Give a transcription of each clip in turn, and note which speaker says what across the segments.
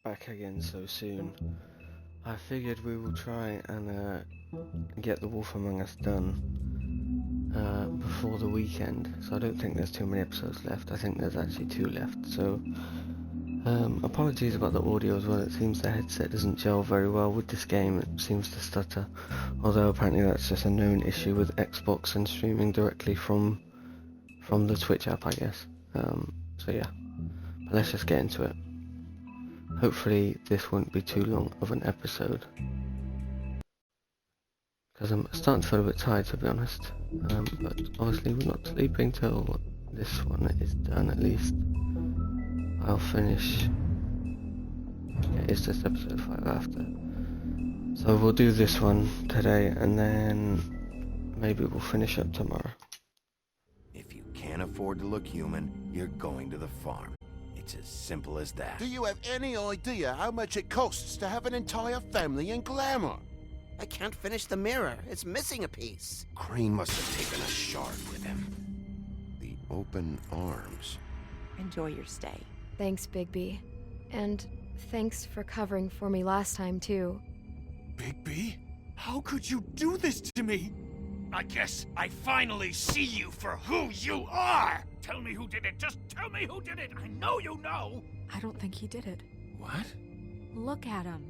Speaker 1: back again so soon, I figured we will try and get The Wolf Among Us done before the weekend. So I don't think there's too many episodes left. I think there's actually 2 left. So apologies about the audio as well. It seems the headset doesn't gel very well with this game. It seems to stutter. Although apparently that's just a known issue with Xbox and streaming directly from the Twitch app, I guess. So yeah, but let's just get into it. Hopefully this won't be too long of an episode, because I'm starting to feel a bit tired, to be honest. But obviously we're not sleeping till this one is done. At least I'll finish. Yeah, it's just episode 5 after. So we'll do this one today, and then maybe we'll finish up tomorrow.
Speaker 2: If you can't afford to look human, you're going to the farm. It's as simple as that.
Speaker 3: Do you have any idea how much it costs to have an entire family in Glamour?
Speaker 4: I can't finish the mirror. It's missing a piece.
Speaker 2: Crane must have taken a shard with him. The open arms.
Speaker 5: Enjoy your stay.
Speaker 6: Thanks, Bigby. And thanks for covering for me last time, too.
Speaker 7: Bigby? How could you do this to me? I guess I finally see you for who you are! Tell me who did it! Just tell me who did it! I know you know!
Speaker 5: I don't think he did it.
Speaker 7: What?
Speaker 5: Look at him.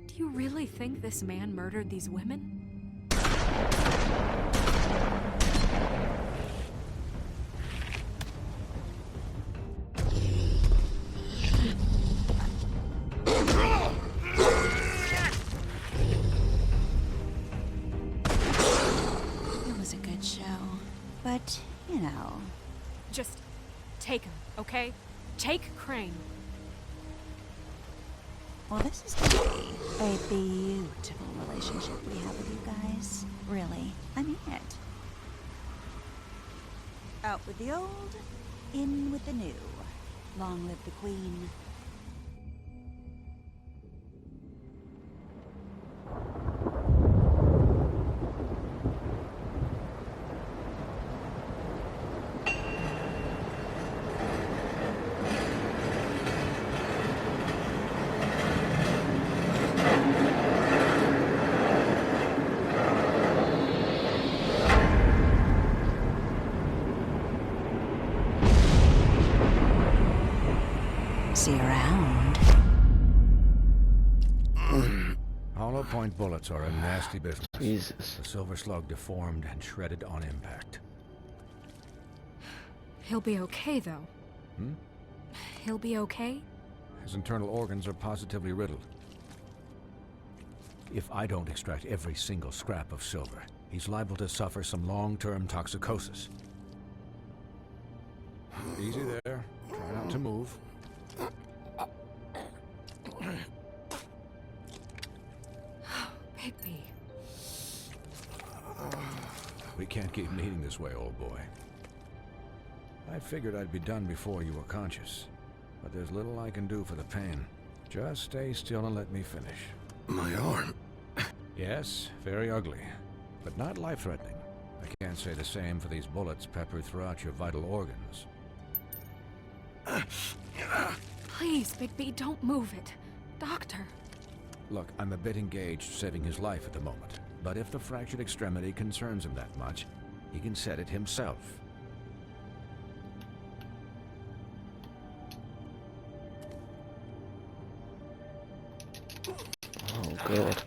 Speaker 5: Do you really think this man murdered these women?
Speaker 8: It was a good show. But, you know...
Speaker 5: Just take him, okay? Take Crane.
Speaker 8: Well, this is gonna be a beautiful relationship we have with you guys. Really. I mean it. Out with the old, in with the new. Long live the Queen. See you around.
Speaker 9: Hollow point bullets are a nasty business.
Speaker 1: Jesus.
Speaker 9: The silver slug deformed and shredded on impact.
Speaker 5: He'll be okay, though. He'll be okay?
Speaker 9: His internal organs are positively riddled. If I don't extract every single scrap of silver, he's liable to suffer some long-term toxicosis. Easy there. Try not to move.
Speaker 5: Bigby.
Speaker 9: We can't keep meeting this way, old boy. I figured I'd be done before you were conscious, but there's little I can do for the pain. Just stay still and let me finish.
Speaker 2: My arm.
Speaker 9: Yes, very ugly, but not life-threatening. I can't say the same for these bullets peppered throughout your vital organs.
Speaker 5: Please, Bigby, don't move it. Doctor.
Speaker 9: Look, I'm a bit engaged saving his life at the moment, but if the fractured extremity concerns him that much, he can set it himself.
Speaker 1: Oh god.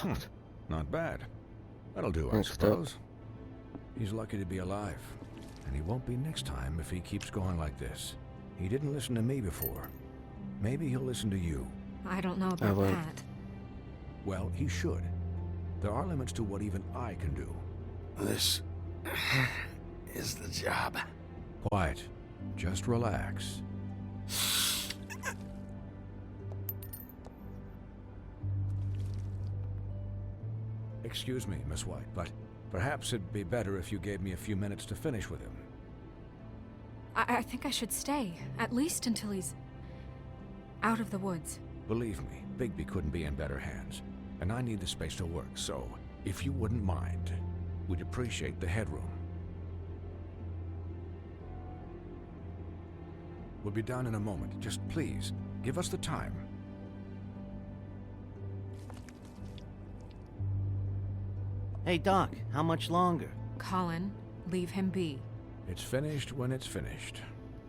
Speaker 1: God.
Speaker 9: Not bad. That'll do, I
Speaker 1: Thanks, Doc.
Speaker 9: suppose. He's lucky to be alive, and he won't be next time if he keeps going like this. He didn't listen to me before. Maybe he'll listen to you.
Speaker 5: I don't know
Speaker 1: I
Speaker 5: about
Speaker 1: won't.
Speaker 5: that.
Speaker 9: Well, he should. There are limits to what even I can do.
Speaker 2: This is the job.
Speaker 9: Quiet. Just relax. Excuse me, Miss White, but perhaps it'd be better if you gave me a few minutes to finish with him.
Speaker 5: I think I should stay, at least until he's out of the woods.
Speaker 9: Believe me, Bigby couldn't be in better hands, and I need the space to work, so if you wouldn't mind, we'd appreciate the headroom. We'll be done in a moment. Just please, give us the time.
Speaker 10: Hey, Doc, how much longer?
Speaker 5: Colin, leave him be.
Speaker 9: It's finished when it's finished.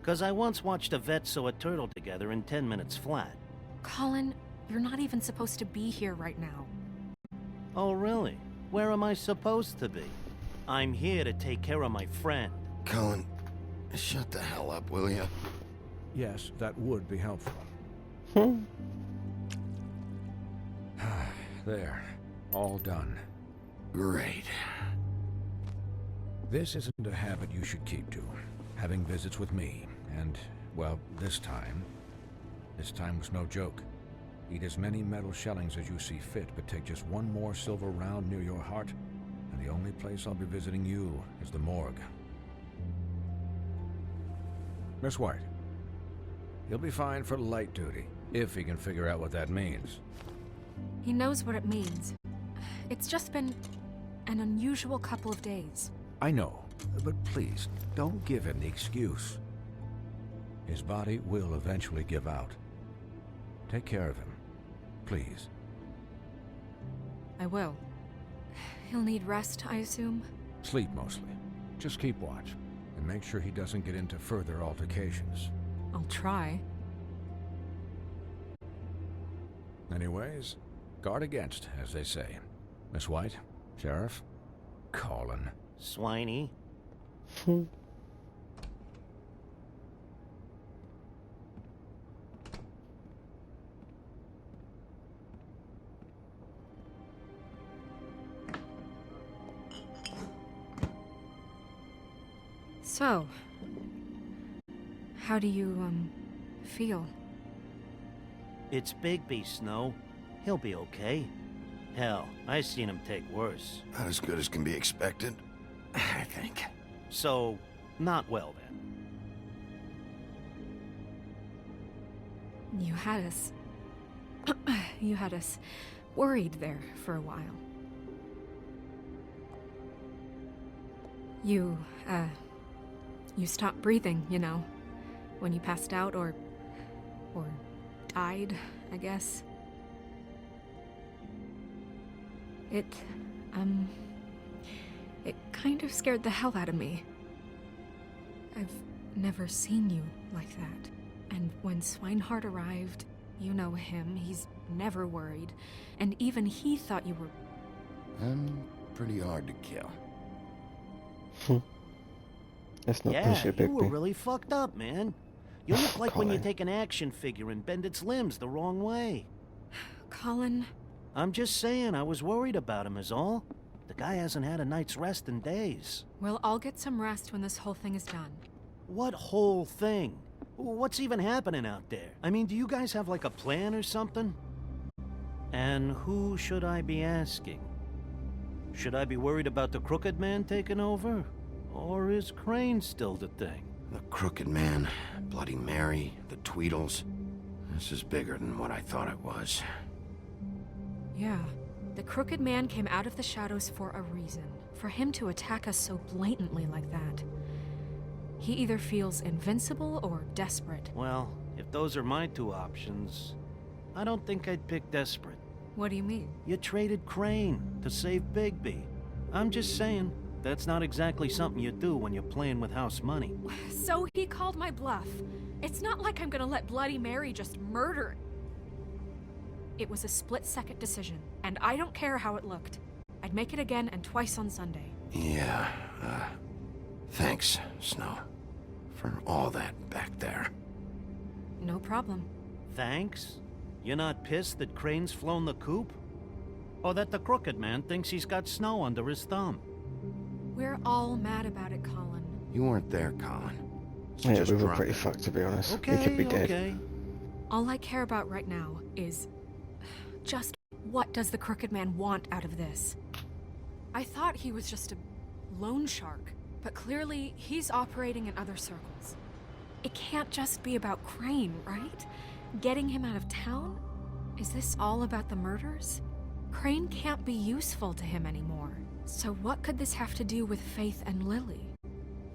Speaker 10: 'Cause I once watched a vet sew a turtle together in 10 minutes flat.
Speaker 5: Colin, you're not even supposed to be here right now.
Speaker 10: Oh, really? Where am I supposed to be? I'm here to take care of my friend.
Speaker 2: Colin, shut the hell up, will you?
Speaker 9: Yes, that would be helpful. There, all done.
Speaker 2: Great.
Speaker 9: This isn't a habit you should keep to, having visits with me, and, well, this time was no joke. Eat as many metal shellings as you see fit, but take just one more silver round near your heart, and the only place I'll be visiting you is the morgue. Miss White, he'll be fine for light duty, if he can figure out what that means.
Speaker 5: He knows what it means. It's just been an unusual couple of days.
Speaker 9: I know, but please, don't give him the excuse. His body will eventually give out. Take care of him, please.
Speaker 5: I will. He'll need rest, I assume?
Speaker 9: Sleep mostly. Just keep watch, and make sure he doesn't get into further altercations.
Speaker 5: I'll try.
Speaker 9: Anyways, guard against, as they say. Miss White, Sheriff, Colin.
Speaker 10: Swiney.
Speaker 5: So, how do you, feel?
Speaker 10: It's Bigby, Snow. He'll be okay. Hell, I seen him take worse.
Speaker 2: Not as good as can be expected, I think.
Speaker 10: So, not well then.
Speaker 5: You had us... you had us worried there for a while. You stopped breathing, you know, when you passed out or died, I guess. It kind of scared the hell out of me. I've never seen you like that. And when Swinehart arrived, you know him, he's never worried. And even he thought you were...
Speaker 2: I'm pretty hard to kill.
Speaker 1: Let's not
Speaker 10: Yeah,
Speaker 1: push it,
Speaker 10: you were
Speaker 1: Bigby.
Speaker 10: really fucked up, man. You look like when you
Speaker 1: Colin.
Speaker 10: take an action figure and bend its limbs the wrong way.
Speaker 5: Colin...
Speaker 10: I'm just saying, I was worried about him is all. The guy hasn't had a night's rest in days.
Speaker 5: Well, I'll get some rest when this whole thing is done.
Speaker 10: What whole thing? What's even happening out there? I mean, do you guys have like a plan or something? And who should I be asking? Should I be worried about the Crooked Man taking over? Or is Crane still the thing?
Speaker 2: The Crooked Man, Bloody Mary, the Tweedles. This is bigger than what I thought it was.
Speaker 5: Yeah. The Crooked Man came out of the shadows for a reason. For him to attack us so blatantly like that. He either feels invincible or desperate.
Speaker 10: Well, if those are my two options, I don't think I'd pick desperate.
Speaker 5: What do you mean?
Speaker 10: You traded Crane to save Bigby. I'm just saying, that's not exactly something you do when you're playing with house money.
Speaker 5: So he called my bluff. It's not like I'm gonna let Bloody Mary just murder. It was a split-second decision, and I don't care how it looked. I'd make it again and twice on Sunday.
Speaker 2: Yeah, thanks, Snow. For all that back there.
Speaker 5: No problem.
Speaker 10: Thanks? You're not pissed that Crane's flown the coop? Or that the Crooked Man thinks he's got Snow under his thumb?
Speaker 5: We're all mad about it, Colin.
Speaker 2: You weren't there, Colin. So
Speaker 1: Yeah,
Speaker 2: just
Speaker 1: we were
Speaker 2: drop
Speaker 1: pretty
Speaker 2: it.
Speaker 1: fucked, to be honest.
Speaker 10: Okay,
Speaker 1: We could be dead.
Speaker 10: okay.
Speaker 5: All I care about right now is just what does the Crooked Man want out of this? I thought he was just a loan shark, but clearly he's operating in other circles. It can't just be about Crane, right? Getting him out of town? Is this all about the murders? Crane can't be useful to him anymore. So what could this have to do with Faith and Lily?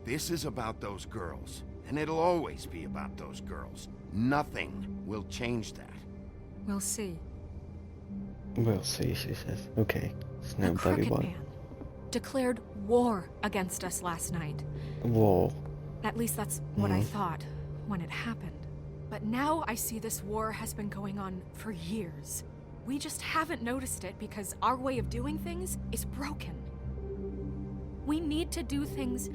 Speaker 2: This is about those girls, and it'll always be about those girls. Nothing will change that.
Speaker 5: We'll see.
Speaker 1: We'll see, she says. Okay, it's now
Speaker 5: The Crooked
Speaker 1: 31.
Speaker 5: Man declared war against us last night.
Speaker 1: War.
Speaker 5: At least that's what I thought when it happened. But now I see this war has been going on for years. We just haven't noticed it because our way of doing things is broken. We need to do things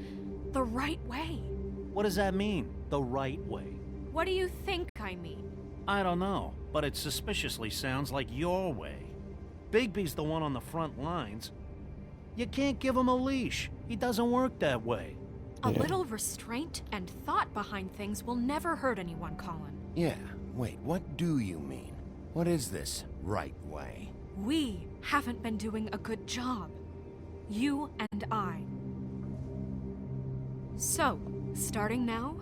Speaker 5: the right way.
Speaker 10: What does that mean, the right way?
Speaker 5: What do you think I mean?
Speaker 10: I don't know, but it suspiciously sounds like your way. Bigby's the one on the front lines. You can't give him a leash. He doesn't work that way.
Speaker 5: A little restraint and thought behind things will never hurt anyone, Colin.
Speaker 2: Yeah, wait, what do you mean? What is this right way?
Speaker 5: We haven't been doing a good job. You and I. So, starting now,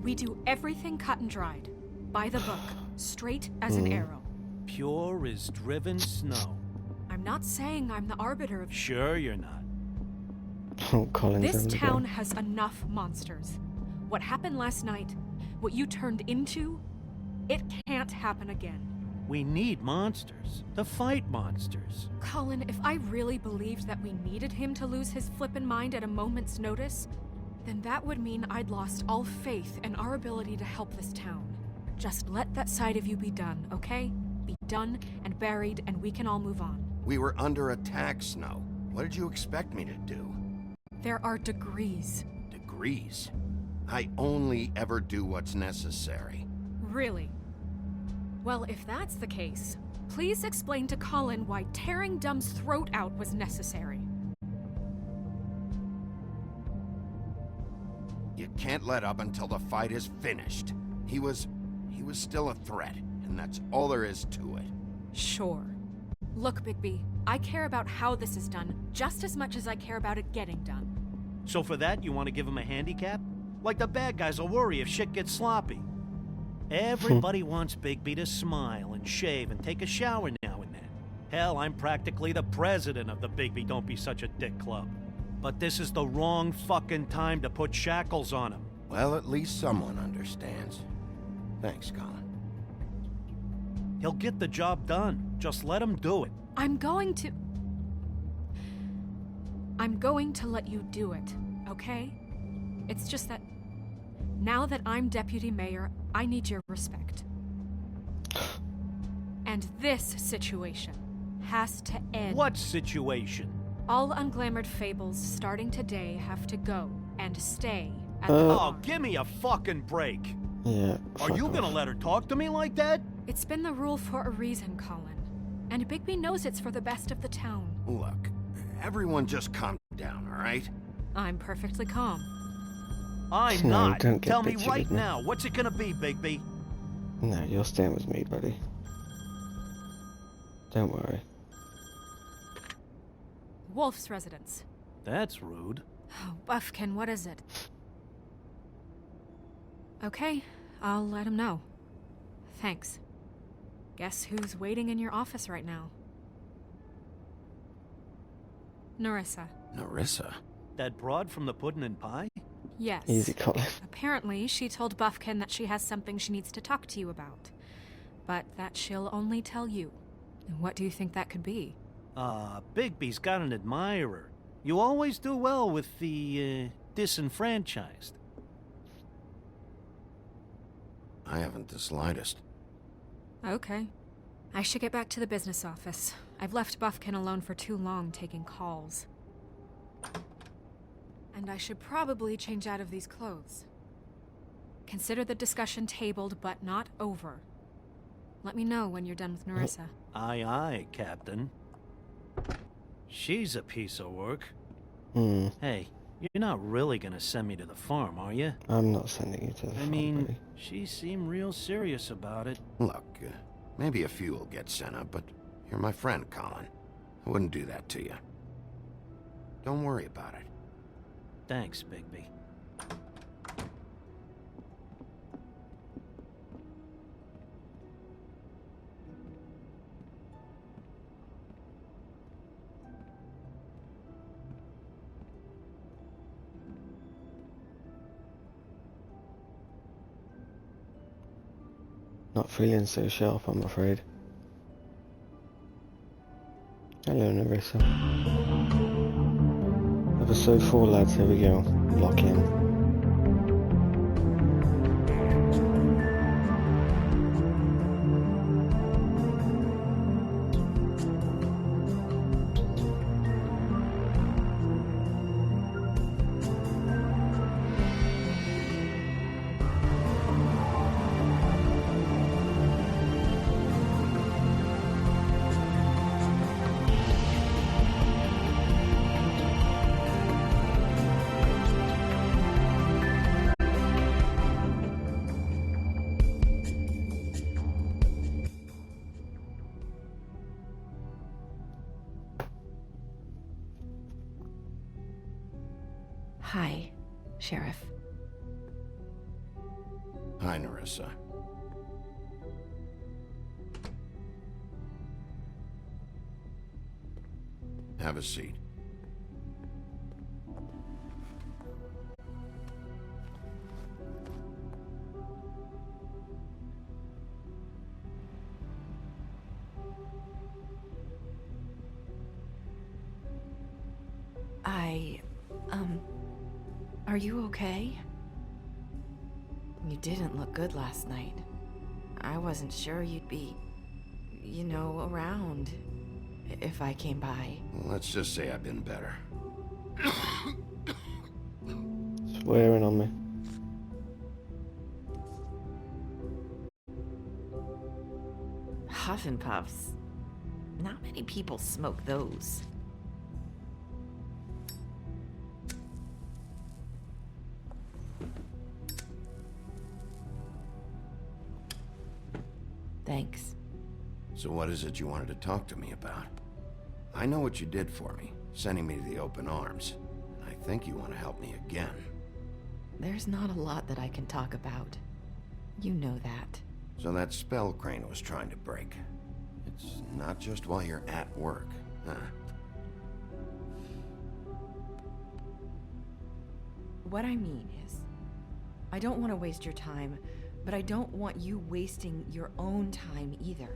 Speaker 5: we do everything cut and dried. By the book, straight as an arrow.
Speaker 10: Pure as driven snow.
Speaker 5: I'm not saying I'm the arbiter of...
Speaker 10: Sure you're not.
Speaker 1: Oh, Colin's
Speaker 5: This
Speaker 1: on the
Speaker 5: town
Speaker 1: go.
Speaker 5: has enough monsters. What happened last night, what you turned into, it can't happen again.
Speaker 10: We need monsters. To fight monsters.
Speaker 5: Colin, if I really believed that we needed him to lose his flippin' mind at a moment's notice, then that would mean I'd lost all faith in our ability to help this town. Just let that side of you be done, okay? Be done and buried, and we can all move on.
Speaker 2: We were under attack, Snow. What did you expect me to do?
Speaker 5: There are degrees.
Speaker 2: Degrees? I only ever do what's necessary.
Speaker 5: Really? Well, if that's the case, please explain to Colin why tearing Dumb's throat out was necessary.
Speaker 2: You can't let up until the fight is finished. He was still a threat, and that's all there is to it.
Speaker 5: Sure. Look, Bigby, I care about how this is done just as much as I care about it getting done.
Speaker 10: So for that, you want to give him a handicap? Like the bad guys will worry if shit gets sloppy. Everybody wants Bigby to smile and shave and take a shower now and then. Hell, I'm practically the president of the Bigby Don't Be Such a Dick Club. But this is the wrong fucking time to put shackles on him.
Speaker 2: Well, at least someone understands. Thanks, Colin.
Speaker 10: He'll get the job done. Just let him do it.
Speaker 5: I'm going to let you do it, okay? It's just that now that I'm deputy mayor, I need your respect. And this situation has to end.
Speaker 10: What situation?
Speaker 5: All unglamored fables starting today have to go and stay at the
Speaker 10: Oh,
Speaker 5: farm.
Speaker 10: give me a fucking break.
Speaker 1: Yeah.
Speaker 10: Are
Speaker 1: fuck
Speaker 10: you
Speaker 1: off.
Speaker 10: gonna let her talk to me like that?
Speaker 5: It's been the rule for a reason, Colin. And Bigby knows it's for the best of the town.
Speaker 2: Look, everyone just calm down, all right?
Speaker 5: I'm perfectly calm.
Speaker 10: I'm
Speaker 1: No,
Speaker 10: not.
Speaker 1: don't get
Speaker 10: Tell me
Speaker 1: bitchy
Speaker 10: right
Speaker 1: with me.
Speaker 10: now, what's it gonna be, Bigby?
Speaker 1: No, you're staying with me, buddy. Don't worry.
Speaker 5: Wolf's residence.
Speaker 10: That's rude.
Speaker 5: Oh, Buffkin, what is it? Okay, I'll let him know. Thanks. Guess who's waiting in your office right now? Nerissa.
Speaker 2: Nerissa?
Speaker 10: That broad from the Puddin' and Pie?
Speaker 5: Yes.
Speaker 1: Easy, Colin.
Speaker 5: Apparently, she told Buffkin that she has something she needs to talk to you about. But that she'll only tell you. And what do you think that could be?
Speaker 10: Bigby's got an admirer. You always do well with the, disenfranchised.
Speaker 2: I haven't the slightest.
Speaker 5: Okay. I should get back to the business office. I've left Buffkin alone for too long taking calls. And I should probably change out of these clothes. Consider the discussion tabled, but not over. Let me know when you're done with Nerissa.
Speaker 10: Aye, aye, Captain. She's a piece of work. Hey, you're not really gonna send me to the farm, are you?
Speaker 1: I'm not sending you to the
Speaker 10: I
Speaker 1: farm,
Speaker 10: mean,
Speaker 1: buddy.
Speaker 10: she seemed real serious about it.
Speaker 2: Look, maybe a few will get sent up, but you're my friend, Colin. I wouldn't do that to you. Don't worry about it.
Speaker 10: Thanks, Bigby.
Speaker 1: Not feeling so sharp, I'm afraid. Hello, Nerissa. Episode 4, lads, here we go. Lock in.
Speaker 6: Hi, Sheriff.
Speaker 2: Hi, Nerissa. Have a seat.
Speaker 6: Are you okay? You didn't look good last night. I wasn't sure you'd be, around if I came by.
Speaker 2: Let's just say I've been better.
Speaker 1: Swearing on me.
Speaker 6: Huff and Puffs. Not many people smoke those. Thanks.
Speaker 2: So what is it you wanted to talk to me about? I know what you did for me, sending me to the open arms. I think you want to help me again.
Speaker 6: There's not a lot that I can talk about. You know that.
Speaker 2: So that spell Crane was trying to break. It's not just while you're at work, huh?
Speaker 6: What I mean is, I don't want to waste your time, but I don't want you wasting your own time either.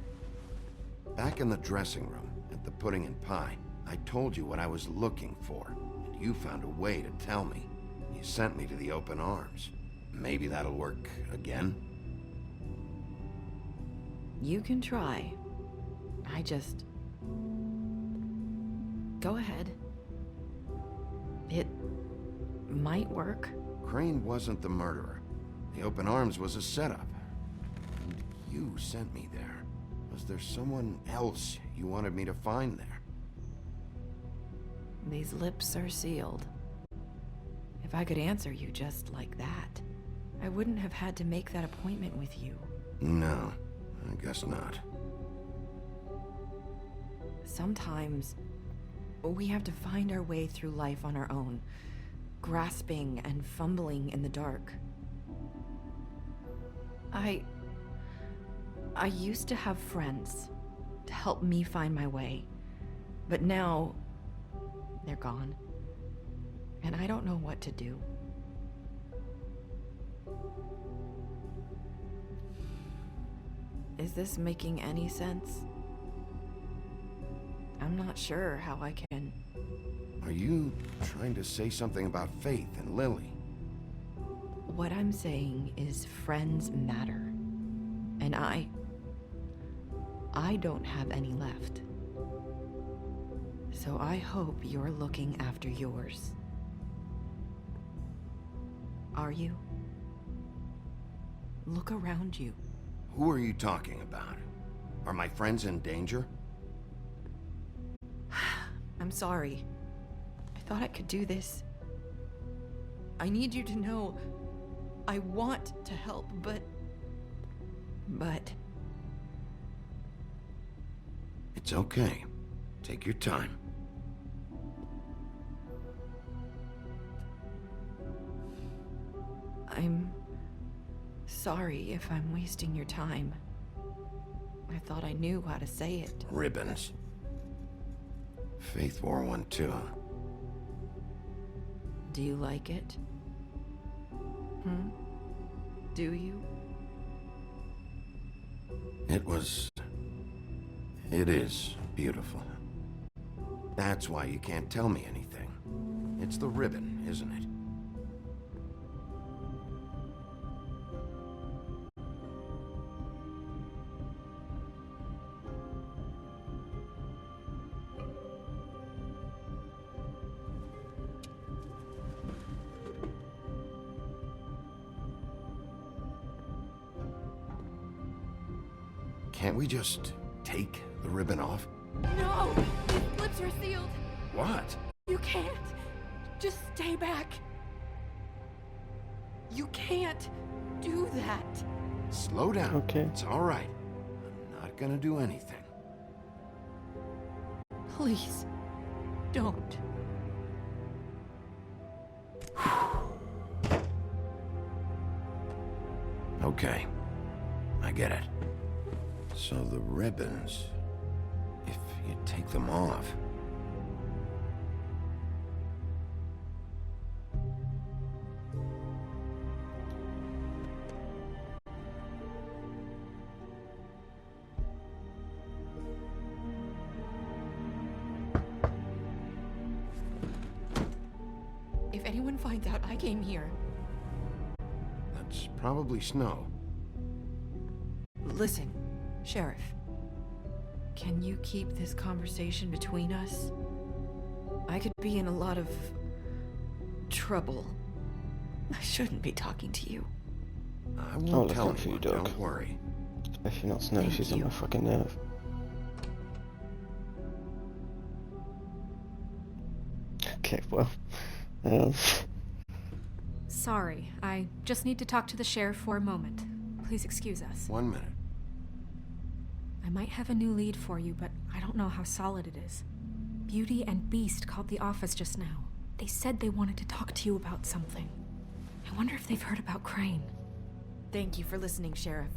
Speaker 2: Back in the dressing room, at the Pudding and Pie, I told you what I was looking for, and you found a way to tell me. You sent me to the open arms. Maybe that'll work again?
Speaker 6: You can try. Go ahead. It might work.
Speaker 2: Crane wasn't the murderer. The open arms was a setup. And you sent me there. Was there someone else you wanted me to find there?
Speaker 6: These lips are sealed. If I could answer you just like that, I wouldn't have had to make that appointment with you.
Speaker 2: No, I guess not.
Speaker 6: Sometimes, we have to find our way through life on our own, grasping and fumbling in the dark. I used to have friends to help me find my way, but now they're gone, and I don't know what to do. Is this making any sense? I'm not sure how I can...
Speaker 2: Are you trying to say something about Faith and Lily?
Speaker 6: What I'm saying is friends matter. And I don't have any left. So I hope you're looking after yours. Are you? Look around you.
Speaker 2: Who are you talking about? Are my friends in danger?
Speaker 6: I'm sorry. I thought I could do this. I need you to know I want to help, but...
Speaker 2: It's okay. Take your time.
Speaker 6: sorry if I'm wasting your time. I thought I knew how to say it.
Speaker 2: Ribbons. Faith wore one too.
Speaker 6: Do you like it? Do you?
Speaker 2: It is beautiful. That's why you can't tell me anything. It's the ribbon, isn't it? Can't we just take the ribbon off?
Speaker 6: No! These lips are sealed!
Speaker 2: What?
Speaker 6: You can't! Just stay back! You can't do that!
Speaker 2: Slow down.
Speaker 1: Okay.
Speaker 2: It's all right. I'm not gonna do anything.
Speaker 6: Please, don't.
Speaker 2: Okay. I get it. So the ribbons, if you take them off...
Speaker 6: If anyone finds out I came here...
Speaker 2: That's probably Snow.
Speaker 6: Listen, Sheriff. Can you keep this conversation between us? I could be in a lot of... trouble. I shouldn't be talking to you.
Speaker 2: I won't tell anyone, don't worry.
Speaker 1: Especially not Snow, she's on my fucking nerve. Okay, well...
Speaker 5: Sorry, I just need to talk to the sheriff for a moment. Please excuse us.
Speaker 2: 1 minute.
Speaker 5: I might have a new lead for you, but I don't know how solid it is. Beauty and Beast called the office just now. They said they wanted to talk to you about something. I wonder if they've heard about Crane.
Speaker 6: Thank you for listening, Sheriff.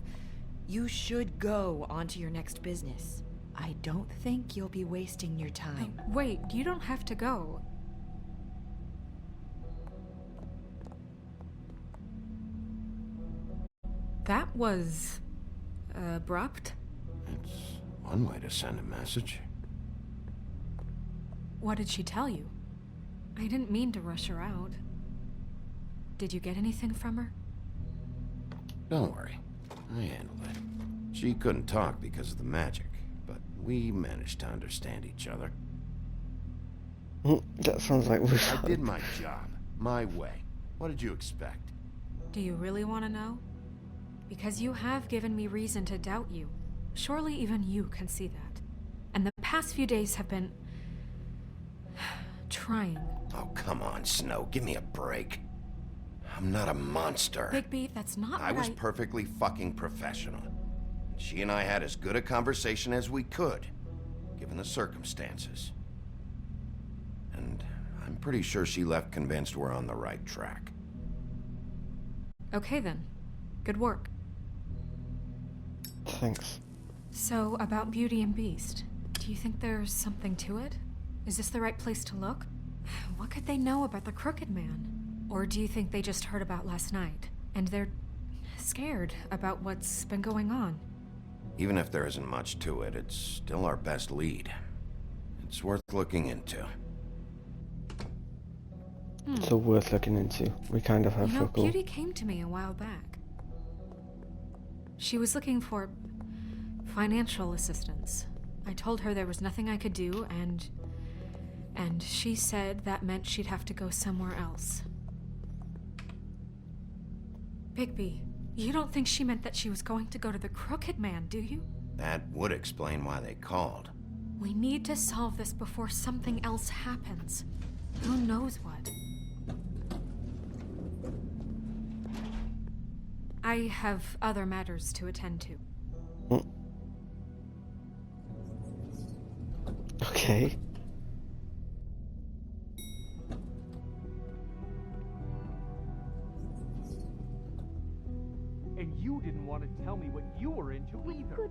Speaker 6: You should go on to your next business. I don't think you'll be wasting your time.
Speaker 5: Wait, you don't have to go. That was... abrupt?
Speaker 2: It's one way to send a message.
Speaker 5: What did she tell you? I didn't mean to rush her out. Did you get anything from her?
Speaker 2: Don't worry. I handled it. She couldn't talk because of the magic, but we managed to understand each other.
Speaker 1: That sounds like we...
Speaker 2: I did my job. My way. What did you expect?
Speaker 5: Do you really want to know? Because you have given me reason to doubt you. Surely even you can see that. And the past few days have been... trying.
Speaker 2: Oh, come on, Snow. Give me a break. I'm not a monster.
Speaker 5: Bigby, that's not
Speaker 2: I was perfectly fucking professional. She and I had as good a conversation as we could, given the circumstances. And I'm pretty sure she left convinced we're on the right track.
Speaker 5: Okay then. Good work.
Speaker 1: Thanks.
Speaker 5: So, about Beauty and Beast, do you think there's something to it? Is this the right place to look? What could they know about the Crooked Man? Or do you think they just heard about last night, and they're scared about what's been going on?
Speaker 2: Even if there isn't much to it, it's still our best lead. It's worth looking into.
Speaker 1: So worth looking into. We kind of have fuck all.
Speaker 5: Beauty came to me a while back. She was looking for financial assistance. I told her there was nothing I could do, and she said that meant she'd have to go somewhere else. Bigby, you don't think she meant that she was going to go to the Crooked Man, do you?
Speaker 2: That would explain why they called.
Speaker 5: We need to solve this before something else happens. Who knows what? I have other matters to attend to.
Speaker 1: Okay.
Speaker 11: And you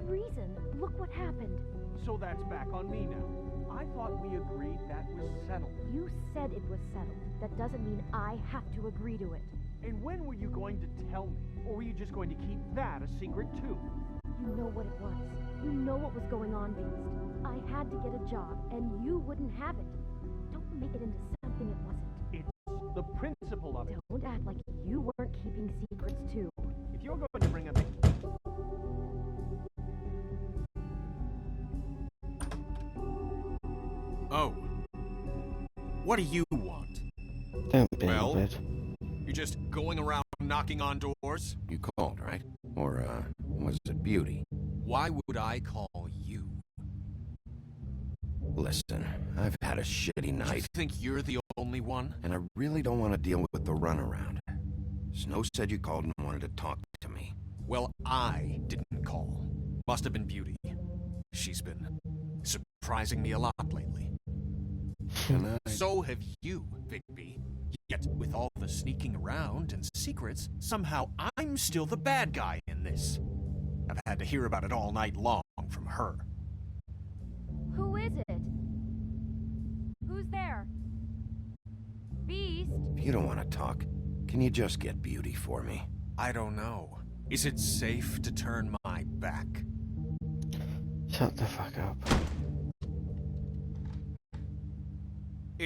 Speaker 11: reason. Look what happened.
Speaker 12: So that's back on me now. I thought we agreed that was settled.
Speaker 11: You said it was settled. That doesn't mean I have to agree to it.
Speaker 12: And when were you going to tell me? Or were you just going to keep that a secret too?
Speaker 11: You know what it was. You know what was going on, Beast. I had to get a job, and you wouldn't have it. Don't make it into something it wasn't.
Speaker 12: It's the principle of it.
Speaker 11: Don't act like you weren't keeping secrets too.
Speaker 12: If you're going to bring up
Speaker 7: Oh. What do you want?
Speaker 1: Don't be
Speaker 7: Well,
Speaker 1: in bed.
Speaker 7: you're just going around knocking on doors?
Speaker 2: You called, right? Or, was it Beauty?
Speaker 7: Why would I call you?
Speaker 2: Listen, I've had a shitty
Speaker 7: You
Speaker 2: night,
Speaker 7: think you're the only one?
Speaker 2: and I really don't want to deal with the runaround. Snow said you called and wanted to talk to me.
Speaker 7: Well, I didn't call. Must have been Beauty. She's been surprising me a lot lately.
Speaker 2: And I...
Speaker 7: So have you, Bigby. Yet, with all the sneaking around and secrets, somehow I'm still the bad guy in this. I've had to hear about it all night long from her.
Speaker 11: Who is it? Who's there? Beast?
Speaker 2: If you don't want to talk, can you just get Beauty for me?
Speaker 7: I don't know. Is it safe to turn my back?
Speaker 1: Shut the fuck up.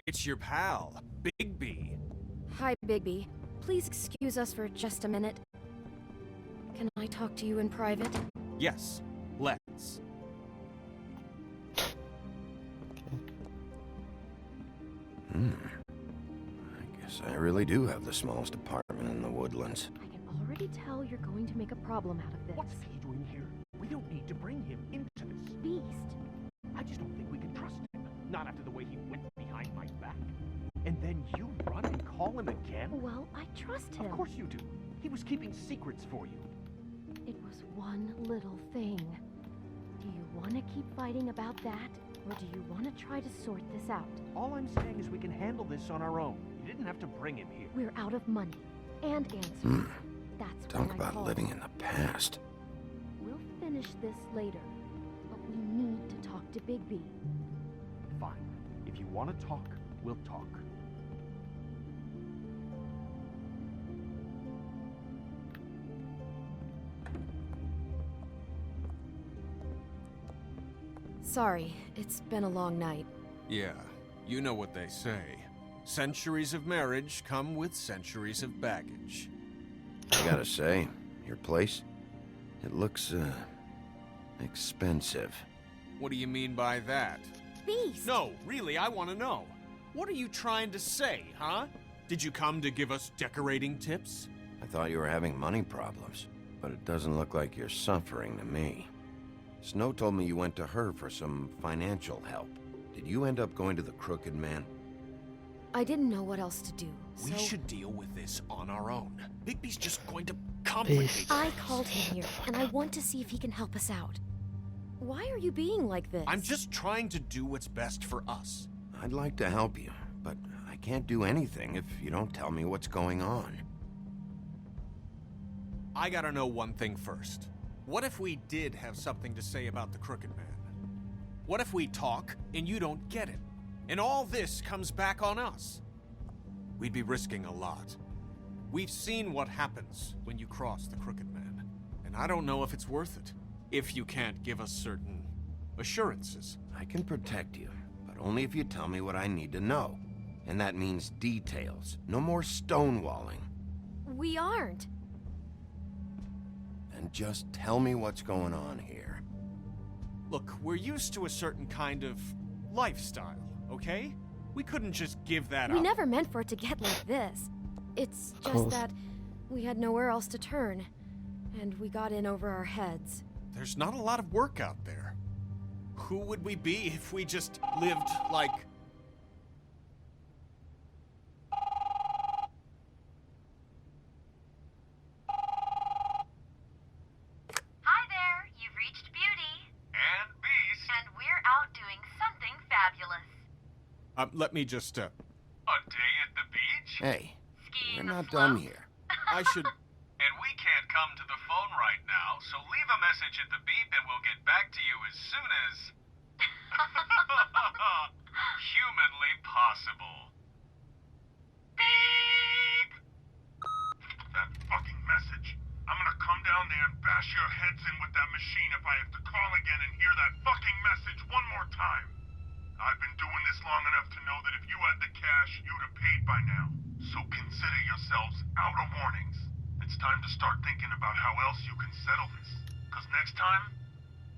Speaker 7: It's your pal, Bigby.
Speaker 11: Hi, Bigby. Please excuse us for just a minute. Can I talk to you in private?
Speaker 7: Yes, let's.
Speaker 2: I guess I really do have the smallest apartment in the Woodlands.
Speaker 11: I can already tell you're going to make a problem out of this.
Speaker 12: what's he doing here? We don't need to bring him into this.
Speaker 11: Beast?
Speaker 12: I just don't think we can trust him. Not after the way he went behind my back. And then you run and call him again?
Speaker 11: Well, I trust him.
Speaker 12: Of course you do. He was keeping secrets for you.
Speaker 11: It was one little thing. Do you want to keep fighting about that? Or do you want to try to sort this out?
Speaker 12: All I'm saying is we can handle this on our own. You didn't have to bring him here.
Speaker 11: We're out of money. And answers. That's
Speaker 2: Talk
Speaker 11: why I
Speaker 2: about
Speaker 11: called.
Speaker 2: living in the past.
Speaker 11: We'll finish this later. But we need to talk to Bigby.
Speaker 12: Fine. If you want to talk, we'll talk.
Speaker 11: Sorry, it's been a long night.
Speaker 7: Yeah, you know what they say. Centuries of marriage come with centuries of baggage.
Speaker 2: I gotta say, your place, it looks, expensive.
Speaker 7: What do you mean by that?
Speaker 11: Beast!
Speaker 7: No, really, I want to know. What are you trying to say, huh? Did you come to give us decorating tips?
Speaker 2: I thought you were having money problems, but it doesn't look like you're suffering to me. Snow told me you went to her for some financial help. Did you end up going to the Crooked Man?
Speaker 11: I didn't know what else to do, so...
Speaker 7: We should deal with this on our own. Bigby's just going to complicate
Speaker 11: I called him here, and I want to see if he can help us out. Why are you being like this?
Speaker 7: I'm just trying to do what's best for us.
Speaker 2: I'd like to help you, but I can't do anything if you don't tell me what's going on.
Speaker 7: I gotta know one thing first. What if we did have something to say about the Crooked Man? What if we talk and you don't get it? And all this comes back on us? We'd be risking a lot. We've seen what happens when you cross the Crooked Man. And I don't know if it's worth it. If you can't give us certain assurances.
Speaker 2: I can protect you, but only if you tell me what I need to know. And that means details. No more stonewalling.
Speaker 11: We aren't.
Speaker 2: And just tell me what's going on here.
Speaker 7: Look, we're used to a certain kind of lifestyle, okay? We couldn't just give that up.
Speaker 11: We never meant for it to get like this. It's just that we had nowhere else to turn. And we got in over our heads.
Speaker 7: There's not a lot of work out there. Who would we be if we just lived like...
Speaker 13: Hi there, you've reached Beauty.
Speaker 7: And Beast.
Speaker 13: And we're out doing something fabulous.
Speaker 7: Let me just,
Speaker 13: A day at the beach?
Speaker 2: Hey,
Speaker 13: Skiing
Speaker 2: we're not
Speaker 13: afloat?
Speaker 2: done here.
Speaker 7: I should...
Speaker 13: And we can't come to the phone right now, so leave a message at the beep and we'll get
Speaker 14: more time. I've been doing this long enough to know that if you had the cash, you'd have paid by now. So consider yourselves out of warnings. It's time to start thinking about how else you can settle this. Because next time,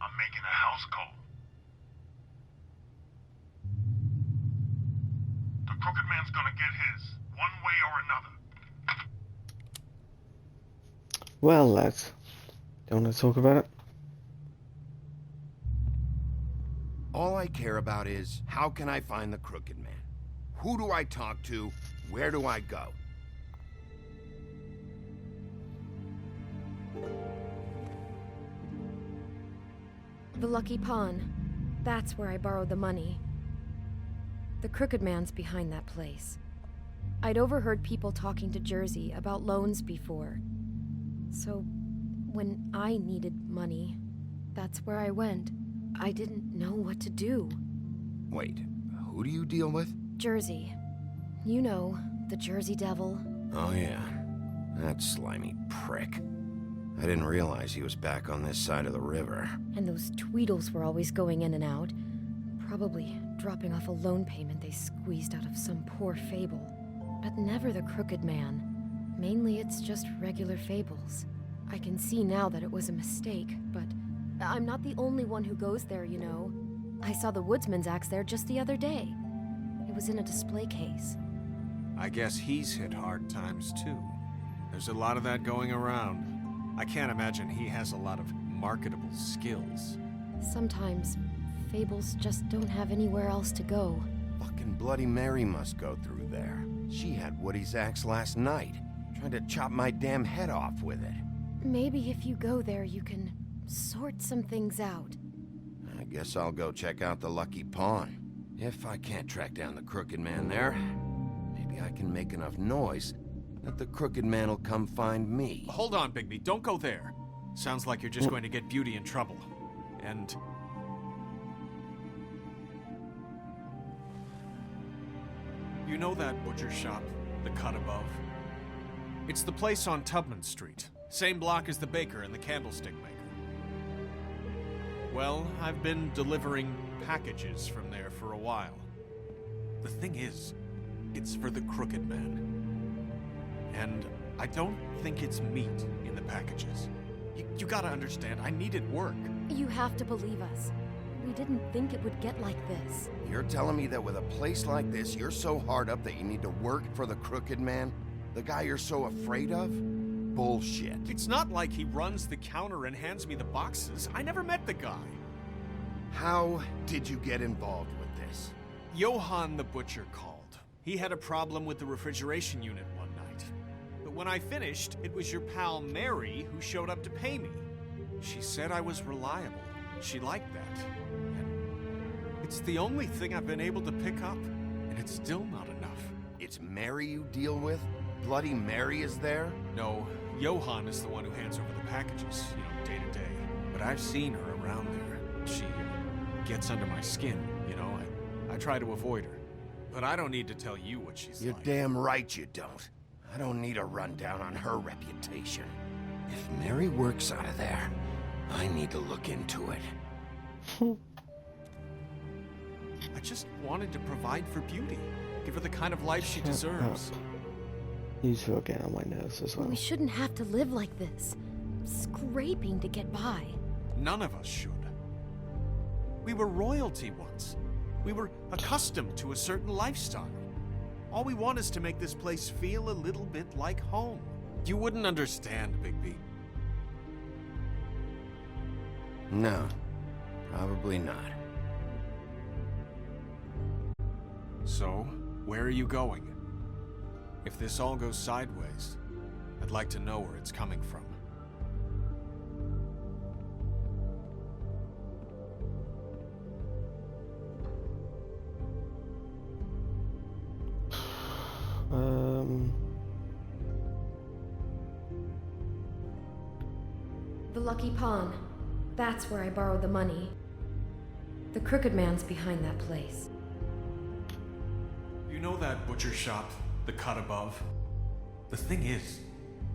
Speaker 14: I'm making a house call. The Crooked Man's gonna get his, one way or another.
Speaker 1: Well, lads, do you want to talk about it?
Speaker 2: All I care about is, how can I find the Crooked Man? Who do I talk to? Where do I go?
Speaker 11: The Lucky Pawn. That's where I borrowed the money. The Crooked Man's behind that place. I'd overheard people talking to Jersey about loans before. So, when I needed money, that's where I went. I didn't know what to do.
Speaker 2: Wait, who do you deal with?
Speaker 11: Jersey. You know, the Jersey Devil.
Speaker 2: Oh yeah, that slimy prick. I didn't realize he was back on this side of the river.
Speaker 11: And those Tweedles were always going in and out. Probably dropping off a loan payment they squeezed out of some poor fable. But never the Crooked Man. Mainly it's just regular fables. I can see now that it was a mistake, but I'm not the only one who goes there, you know. I saw the Woodsman's axe there just the other day. It was in a display case.
Speaker 7: I guess he's hit hard times too. There's a lot of that going around. I can't imagine he has a lot of marketable skills.
Speaker 11: Sometimes, fables just don't have anywhere else to go.
Speaker 2: Fucking Bloody Mary must go through there. She had Woody's axe last night. Tried to chop my damn head off with it.
Speaker 11: Maybe if you go there, you can sort some things out.
Speaker 2: I guess I'll go check out the Lucky Pawn. If I can't track down the Crooked Man there, maybe I can make enough noise that the Crooked Man will come find me.
Speaker 7: Hold on, Bigby. Don't go there. Sounds like you're just going to get Beauty in trouble. And... you know that butcher shop, the Cut Above? It's the place on Tubman Street. Same block as the baker and the candlestick maker. Well, I've been delivering packages from there for a while. The thing is, it's for the Crooked Man. And I don't think it's meat in the packages. You gotta understand, I needed work.
Speaker 11: You have to believe us. We didn't think it would get like this.
Speaker 2: You're telling me that with a place like this, you're so hard up that you need to work for the Crooked Man? The guy you're so afraid of? Bullshit.
Speaker 7: It's not like he runs the counter and hands me the boxes. I never met the guy.
Speaker 2: How did you get involved with this?
Speaker 7: Johann the butcher called. He had a problem with the refrigeration unit one night. But when I finished, it was your pal Mary who showed up to pay me. She said I was reliable. She liked that. And it's the only thing I've been able to pick up, and it's still not enough.
Speaker 2: It's Mary you deal with? Bloody Mary is there?
Speaker 7: No, Johann is the one who hands over the packages, day to day. But I've seen her around there. She gets under my skin, I try to avoid her. But I don't need to tell you what she's
Speaker 2: You're
Speaker 7: like.
Speaker 2: damn right you don't. I don't need a rundown on her reputation. If Mary works out of there, I need to look into it.
Speaker 7: I just wanted to provide for Beauty. Give her the kind of life she deserves.
Speaker 1: You two are getting on my nerves as well.
Speaker 11: We shouldn't have to live like this. Scraping to get by.
Speaker 7: None of us should. We were royalty once. We were accustomed to a certain lifestyle. All we want is to make this place feel a little bit like home. You wouldn't understand, Bigby.
Speaker 2: No, probably not.
Speaker 7: So, where are you going? If this all goes sideways, I'd like to know where it's coming from.
Speaker 11: The Lucky Pawn. That's where I borrowed the money. The Crooked Man's behind that place.
Speaker 7: You know that butcher shop, the Cut Above? The thing is,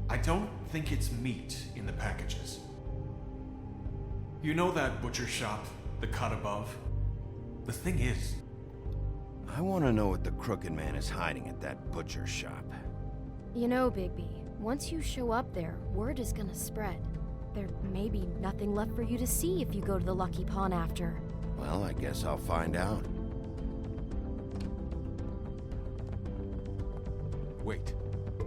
Speaker 7: I don't think it's meat in the packages. You know that butcher shop, the Cut Above? The thing is...
Speaker 2: I want to know what the Crooked Man is hiding at that butcher shop.
Speaker 11: You know, Bigby, once you show up there, word is gonna spread. There may be nothing left for you to see if you go to the Lucky Pawn after.
Speaker 2: Well, I guess I'll find out.
Speaker 7: Wait.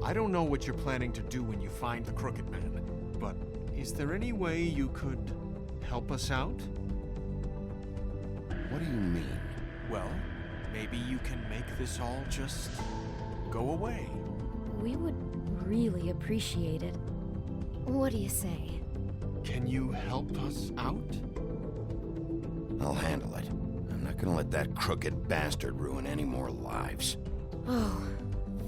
Speaker 7: I don't know what you're planning to do when you find the Crooked Man, but is there any way you could help us out?
Speaker 2: What do you mean?
Speaker 7: Well, maybe you can make this all just go away.
Speaker 11: We would really appreciate it. What do you say?
Speaker 7: Can you help us out?
Speaker 2: I'll handle it. I'm not gonna let that crooked bastard ruin any more lives.
Speaker 11: Oh,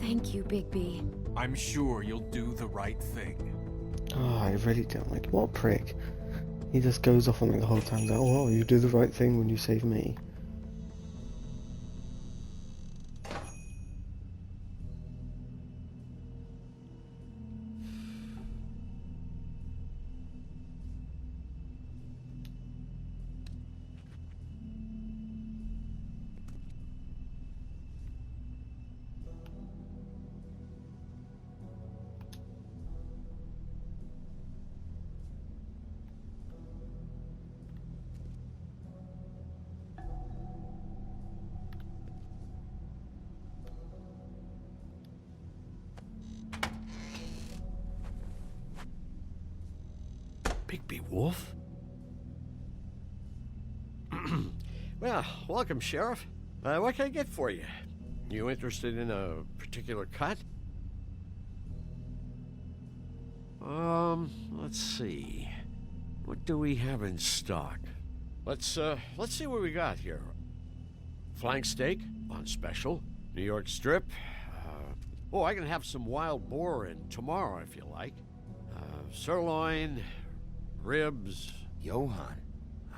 Speaker 11: thank you, Bigby.
Speaker 7: I'm sure you'll do the right thing.
Speaker 1: Oh, I really don't like. What a prick. He just goes off on me the whole time. Like, oh, well, you do the right thing when you save me.
Speaker 15: Bigby Wolf? Well, welcome, Sheriff. What can I get for you? You interested in a particular cut? Let's see. What do we have in stock? Let's see what we got here. Flank steak on special. New York strip. I can have some wild boar in tomorrow if you like. Sirloin, ribs.
Speaker 2: Johann,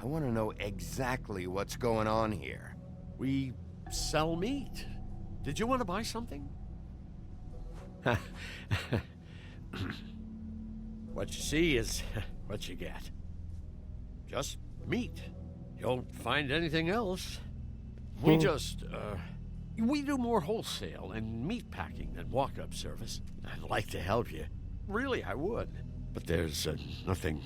Speaker 2: I want to know exactly what's going on here.
Speaker 15: We sell meat. Did you want to buy something? What you see is what you get. Just meat. You don't find anything else. We we do more wholesale and meat packing than walk-up service. I'd like to help you. Really, I would. But there's nothing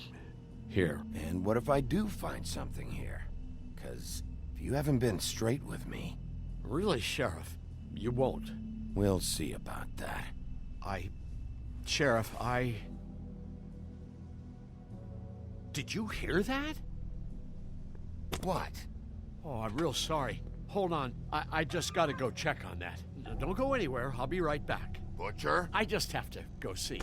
Speaker 15: here.
Speaker 2: And what if I do find something here? 'Cause if you haven't been straight with me...
Speaker 15: Really, Sheriff, you won't.
Speaker 2: We'll see about that.
Speaker 15: Sheriff, Did you hear that?
Speaker 2: What?
Speaker 15: Oh, I'm real sorry. Hold on. I just gotta go check on that. Don't go anywhere. I'll be right back.
Speaker 2: Butcher?
Speaker 15: I just have to go see.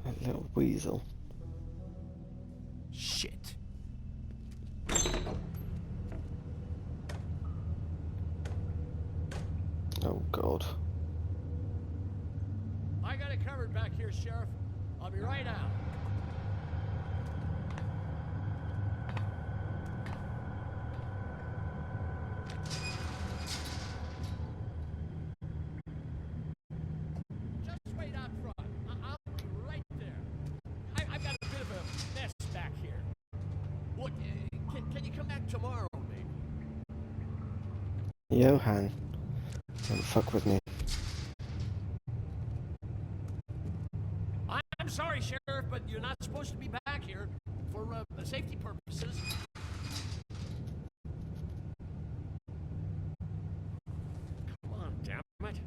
Speaker 1: That little weasel.
Speaker 2: Shit.
Speaker 1: Oh, God.
Speaker 15: I got it covered back here, Sheriff. I'll be right out. Just wait out front. I'll be right there. I've got a bit of a mess back here. Look, can you come back tomorrow, maybe?
Speaker 1: Johann. Don't fuck with me.
Speaker 15: I'm sorry, Sheriff, but you're not supposed to be back here for safety purposes. Come on, damn it.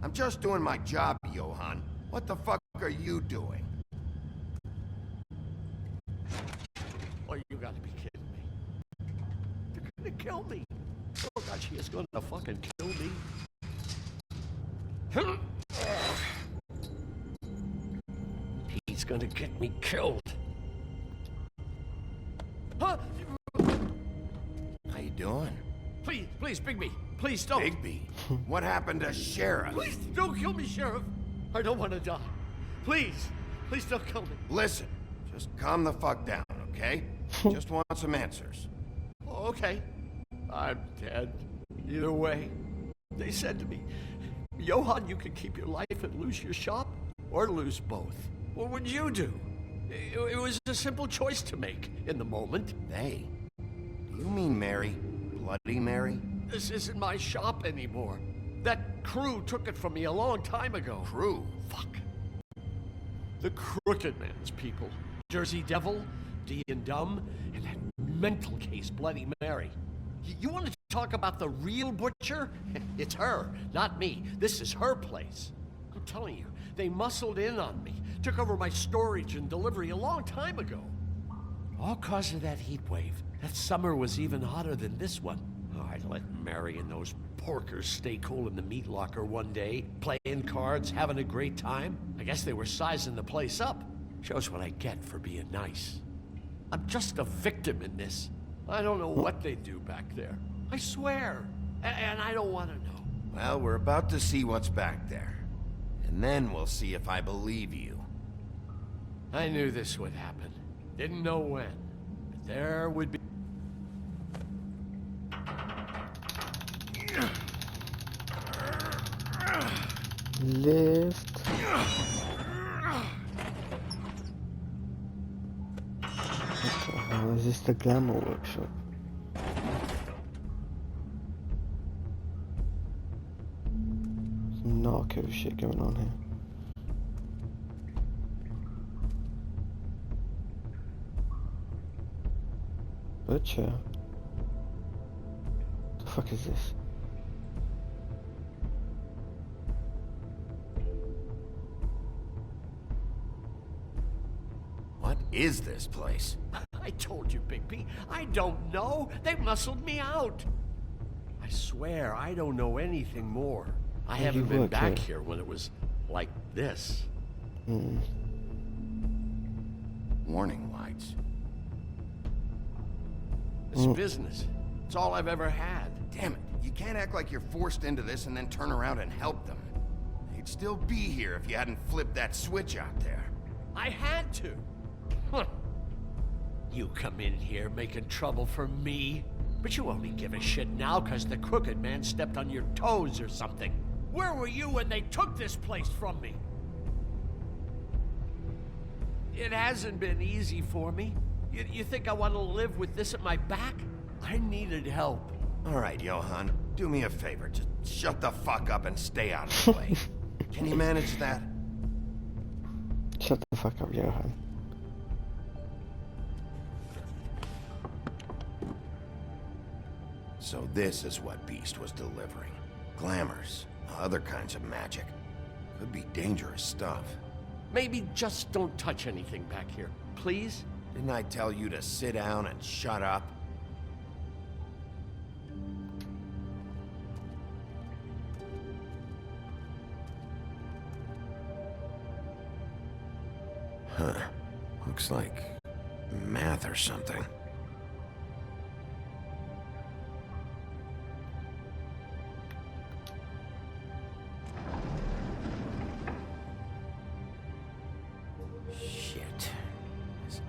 Speaker 2: I'm just doing my job, Johann. What the fuck are you doing?
Speaker 15: Oh, you gotta be kidding me. They're gonna kill me. Oh God, she is gonna fucking kill me. He's gonna get me killed. Huh?
Speaker 2: How you doing?
Speaker 15: Please, Bigby. Please don't.
Speaker 2: Bigby? What happened to Sheriff?
Speaker 15: Please don't kill me, Sheriff. I don't want to die. Please don't kill me.
Speaker 2: Listen, just calm the fuck down, okay? Just want some answers.
Speaker 15: Oh, okay. I'm dead. Either way. They said to me, Johann, you could keep your life and lose your shop, or lose both. What would you do? It was a simple choice to make in the moment.
Speaker 2: They? Do you mean Mary? Bloody Mary?
Speaker 15: This isn't my shop anymore. That crew took it from me a long time ago.
Speaker 2: Crew?
Speaker 15: Fuck. The Crooked Man's people. Jersey Devil, D and Dumb, and that mental case, Bloody Mary. You want to talk about the real butcher? It's her, not me. This is her place. I'm telling you, they muscled in on me, took over my storage and delivery a long time ago. All cause of that heat wave. That summer was even hotter than this one. Oh, I let Mary and those porkers stay cool in the meat locker one day, playing cards, having a great time. I guess they were sizing the place up. Shows what I get for being nice. I'm just a victim in this. I don't know what they do back there. I swear. And I don't want to know.
Speaker 2: Well, we're about to see what's back there. And then we'll see if I believe you.
Speaker 15: I knew this would happen. Didn't know when. But there would be...
Speaker 1: Lift. Is this the glamour workshop? Some narco shit going on here. Butcher? The fuck is this?
Speaker 2: What is this place?
Speaker 15: I told you, Bigby. I don't know. They muscled me out. I swear, I don't know anything more. I haven't been back here when it was like this.
Speaker 2: Warning lights.
Speaker 15: It's business. It's all I've ever had.
Speaker 2: Damn it. You can't act like you're forced into this and then turn around and help them. They'd still be here if you hadn't flipped that switch out there.
Speaker 15: I had to. Huh. You come in here making trouble for me, but you only give a shit now because the Crooked Man stepped on your toes or something. Where were you when they took this place from me? It hasn't been easy for me. You think I want to live with this at my back? I needed help.
Speaker 2: All right, Johann, do me a favor. Just shut the fuck up and stay out of the way. Can you manage that?
Speaker 1: Shut the fuck up, Johann.
Speaker 2: So this is what Beast was delivering. Glamours, other kinds of magic. Could be dangerous stuff.
Speaker 15: Maybe just don't touch anything back here, please?
Speaker 2: Didn't I tell you to sit down and shut up? Huh. Looks like math or something.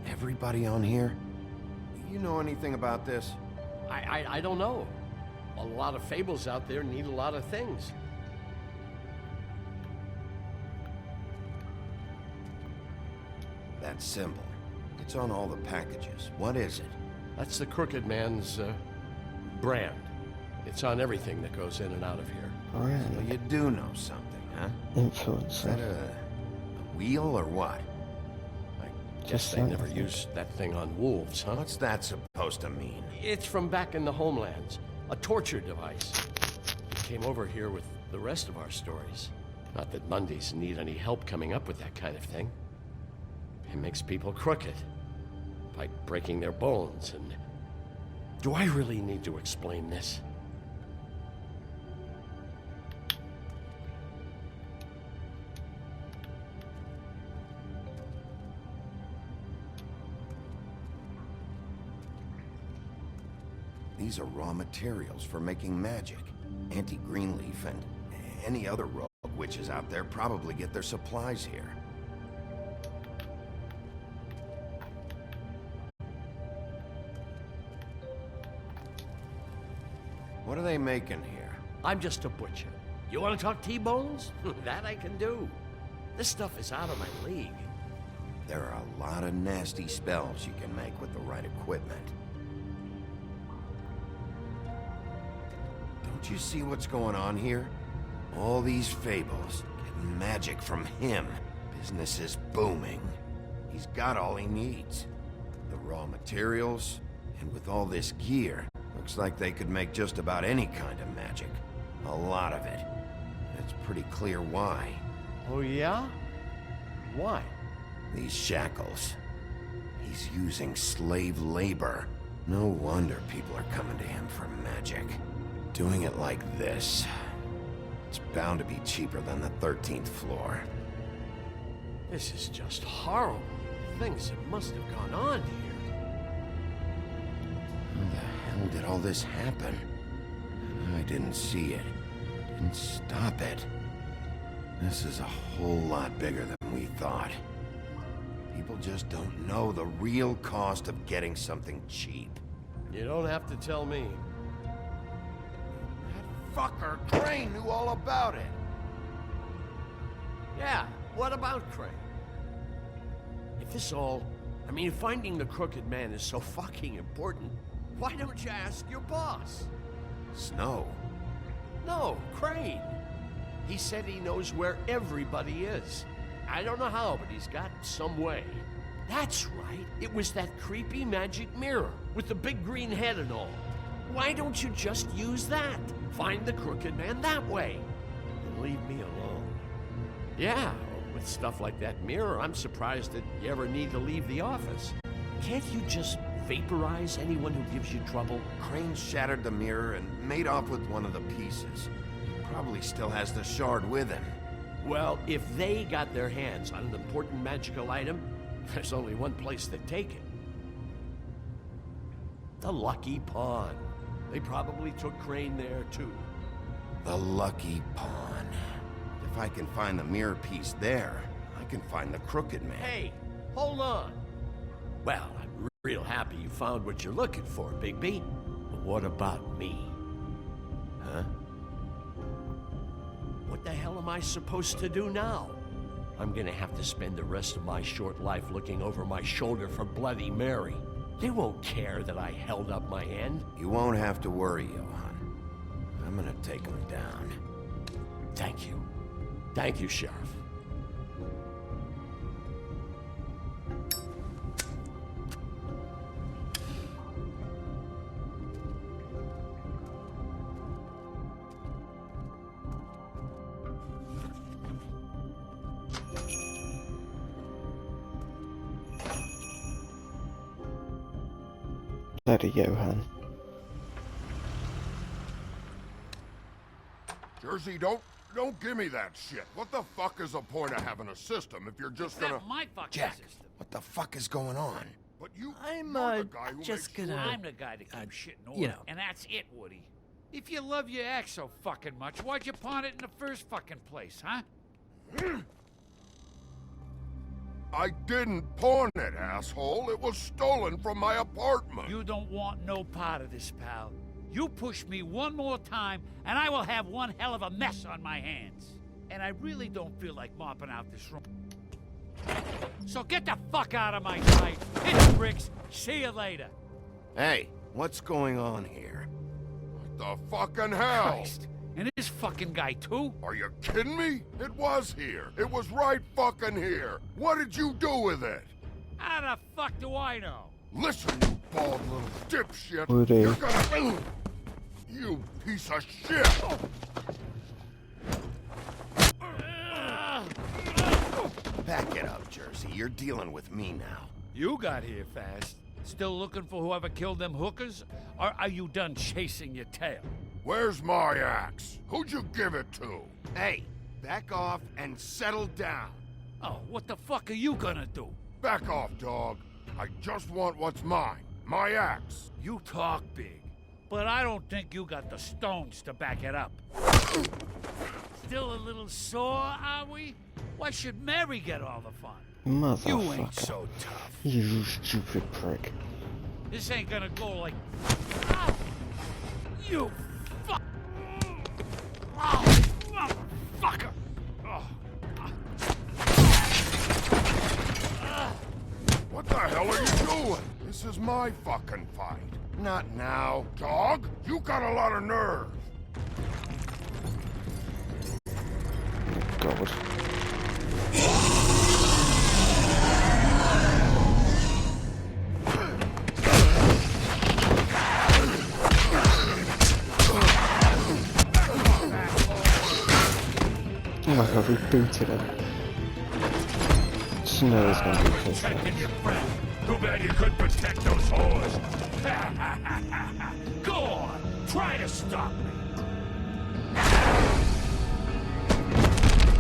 Speaker 2: Everybody on here? You know anything about this?
Speaker 15: I don't know. A lot of fables out there need a lot of things.
Speaker 2: That symbol. It's on all the packages. What is it?
Speaker 15: That's the Crooked Man's brand. It's on everything that goes in and out of here.
Speaker 1: Brand.
Speaker 2: So you do know something, huh?
Speaker 1: Influencer.
Speaker 2: Is that a wheel or what?
Speaker 15: Guess they never used that thing on wolves, huh?
Speaker 2: What's that supposed to mean?
Speaker 15: It's from back in the homelands. A torture device. It came over here with the rest of our stories. Not that Mundies need any help coming up with that kind of thing. It makes people crooked. By breaking their bones and... Do I really need to explain this?
Speaker 2: These are raw materials for making magic. Auntie Greenleaf and any other rogue witches out there probably get their supplies here. What are they making here?
Speaker 15: I'm just a butcher. You want to talk T-bones? That I can do. This stuff is out of my league.
Speaker 2: There are a lot of nasty spells you can make with the right equipment. Don't you see what's going on here? All these fables, getting magic from him. Business is booming. He's got all he needs. The raw materials, and with all this gear, looks like they could make just about any kind of magic. A lot of it. And it's pretty clear why.
Speaker 15: Oh yeah? Why?
Speaker 2: These shackles. He's using slave labor. No wonder people are coming to him for magic. Doing it like this. It's bound to be cheaper than the 13th floor.
Speaker 15: This is just horrible. Things that must have gone on here.
Speaker 2: How the hell did all this happen? I didn't see it. Didn't stop it. This is a whole lot bigger than we thought. People just don't know the real cost of getting something cheap.
Speaker 15: You don't have to tell me.
Speaker 2: That fucker Crane knew all about it.
Speaker 15: Yeah, what about Crane? If this all... I mean, finding the Crooked Man is so fucking important, why don't you ask your boss?
Speaker 2: Snow?
Speaker 15: No, Crane. He said he knows where everybody is. I don't know how, but he's got some way. That's right. It was that creepy magic mirror with the big green head and all. Why don't you just use that? Find the Crooked Man that way. And leave me alone. Yeah, with stuff like that mirror, I'm surprised that you ever need to leave the office. Can't you just vaporize anyone who gives you trouble?
Speaker 2: Crane shattered the mirror and made off with one of the pieces. He probably still has the shard with him.
Speaker 15: Well, if they got their hands on an important magical item, there's only one place to take it. The Lucky Pawn. They probably took Crane there, too.
Speaker 2: The Lucky Pawn. If I can find the mirror piece there, I can find the Crooked Man.
Speaker 15: Hey, hold on. Well, I'm real happy you found what you're looking for, Bigby. But what about me? Huh? What the hell am I supposed to do now? I'm gonna have to spend the rest of my short life looking over my shoulder for Bloody Mary. They won't care that I held up my end.
Speaker 2: You won't have to worry, Johan. I'm gonna take him down.
Speaker 15: Thank you. Thank you, Sheriff.
Speaker 1: Bloody Johan.
Speaker 14: Jersey, don't give me that shit. What the fuck is the point of having a system if you're just gonna...
Speaker 16: my fucking
Speaker 2: Jack,
Speaker 16: system.
Speaker 2: what the fuck is going on?
Speaker 14: But you...
Speaker 16: I'm,
Speaker 14: you're the guy who
Speaker 16: just
Speaker 14: makes
Speaker 16: gonna...
Speaker 14: sure-
Speaker 16: I'm the guy that keeps shit in order.
Speaker 14: you know.
Speaker 16: And that's it, Woody. If you love your ex so fucking much, why'd you pawn it in the first fucking place, huh?
Speaker 14: I didn't pawn it, asshole. It was stolen from my apartment.
Speaker 16: You don't want no part of this, pal. You push me one more time, and I will have one hell of a mess on my hands. And I really don't feel like mopping out this room. So get the fuck out of my sight. Hit the bricks. See you later.
Speaker 2: Hey, what's going on here?
Speaker 14: The fucking hell?
Speaker 16: Christ. And this fucking guy, too?
Speaker 14: Are you kidding me? It was here. It was right fucking here. What did you do with it?
Speaker 16: How the fuck do I know?
Speaker 14: Listen, you bald little dipshit.
Speaker 1: Woody.
Speaker 14: You're gonna... You piece of shit!
Speaker 2: Back it up, Jersey. You're dealing with me now.
Speaker 16: You got here fast. Still looking for whoever killed them hookers? Or are you done chasing your tail?
Speaker 14: Where's my axe? Who'd you give it to?
Speaker 2: Hey, back off and settle down.
Speaker 16: Oh, what the fuck are you gonna do?
Speaker 14: Back off, dog. I just want what's mine. My axe.
Speaker 16: You talk big, but I don't think you got the stones to back it up. Still a little sore, are we? Why should Mary get all the fun?
Speaker 1: Motherfucker.
Speaker 16: You ain't so tough.
Speaker 1: You stupid prick.
Speaker 16: This ain't gonna go like... Ah! You fuck! Ah! motherfucker!
Speaker 17: What the hell are you doing? This is my fucking fight. Not now, dog. You got a lot of nerve.
Speaker 1: God. Oh my god, we booted him. Snow is gonna be pissed off.
Speaker 16: Too bad you couldn't protect those whores. Go on, try to stop me.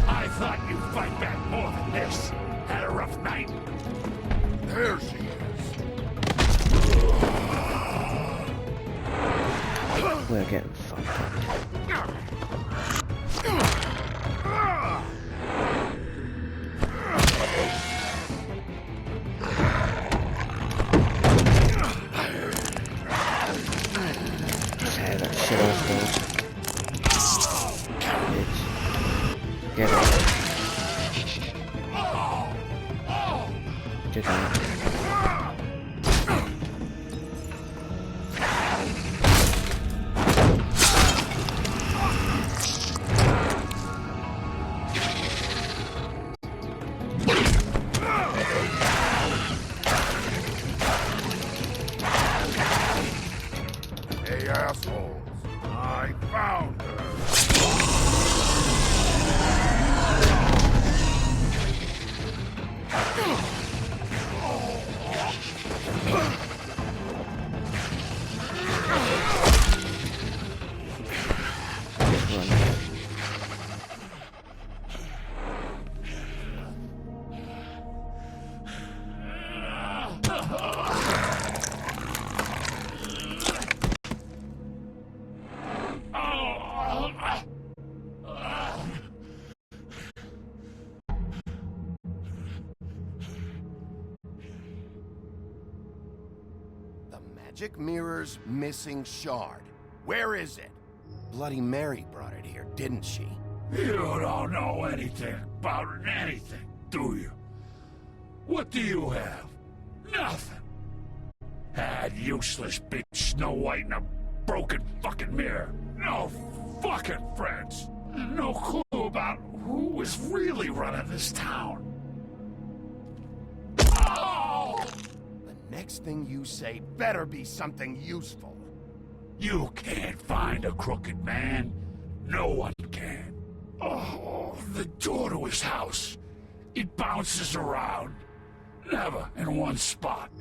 Speaker 16: I thought you'd fight back more than this. Had a rough night.
Speaker 17: There she is.
Speaker 1: We're getting fucked up. Tear that shit off, though. Bitch. Get out. Get out.
Speaker 17: Hey, assholes. I found her. Magic Mirror's missing shard. Where is it? Bloody Mary brought it here, didn't she?
Speaker 16: You don't know anything about anything, do you? What do you have? Nothing. Had useless big Snow White and a broken fucking mirror. No fucking friends. No clue about who was really running this town. Oh!
Speaker 17: Next thing you say better be something useful.
Speaker 16: You can't find a crooked man. No one can. Oh, the door to his house. It bounces around. Never in one spot.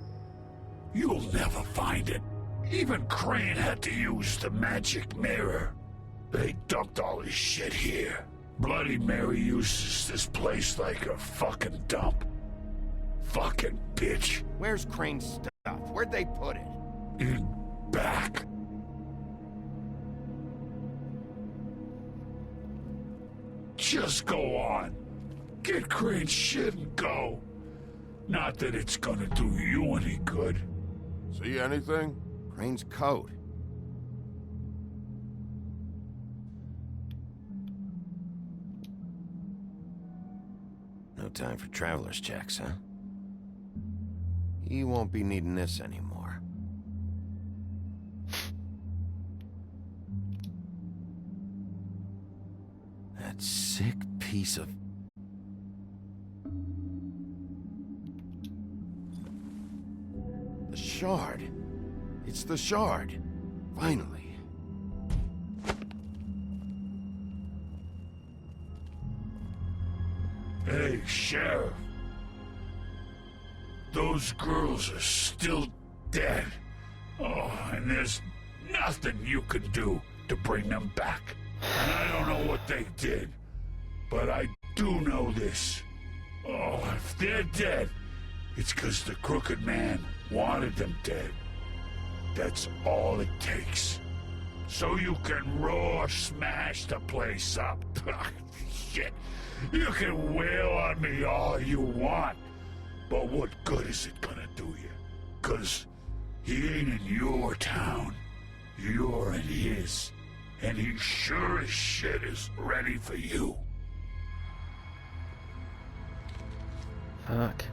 Speaker 16: You'll never find it. Even Crane had to use the magic mirror. They dumped all his shit here. Bloody Mary uses this place like a fucking dump. Fucking bitch.
Speaker 17: Where's Crane's stuff? Where'd they put it?
Speaker 16: In back. Just go on. Get Crane's shit and go. Not that it's gonna do you any good.
Speaker 17: See anything?
Speaker 2: Crane's coat. No time for traveler's checks, huh? You won't be needing this anymore. That sick piece of... The shard. It's the shard. Finally.
Speaker 16: Hey, Sheriff. Those girls are still dead. Oh, and there's nothing you can do to bring them back. And I don't know what they did, but I do know this. Oh, if they're dead, it's 'cause the Crooked Man wanted them dead. That's all it takes. So you can roar smash the place up. Shit. You can wail on me all you want. But what good is it gonna do you? 'Cause he ain't in your town. You're in his. And he sure as shit is ready for you.
Speaker 1: Fuck.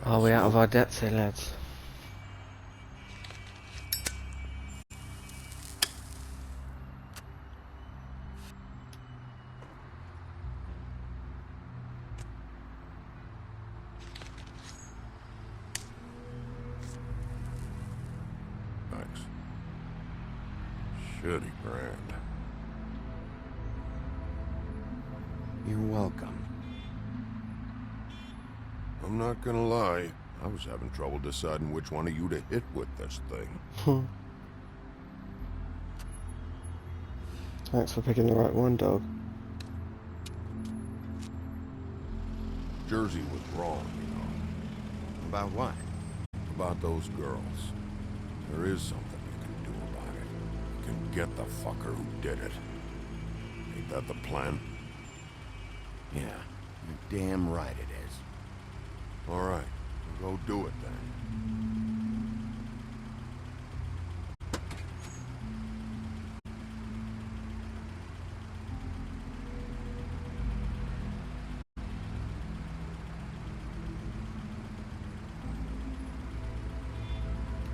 Speaker 1: Are we out of our depth here, lads?
Speaker 17: Thanks. Shitty brand.
Speaker 2: You're welcome.
Speaker 17: I'm not gonna lie. I was having trouble deciding which one of you to hit with this thing.
Speaker 1: Thanks for picking the right one, dog.
Speaker 17: Jersey was wrong, you know.
Speaker 2: About what?
Speaker 17: About those girls. There is something you can do about it. You can get the fucker who did it. Ain't that the plan?
Speaker 2: Yeah, you're damn right it is.
Speaker 17: All right, we'll go do it then.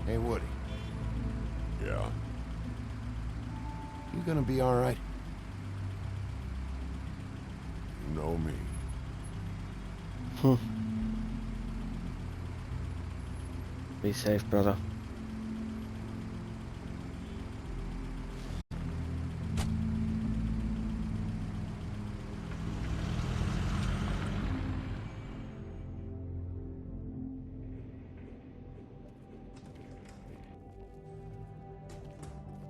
Speaker 2: Hey, Woody.
Speaker 17: Yeah?
Speaker 2: You gonna be all right?
Speaker 17: You know me.
Speaker 1: Be safe, brother.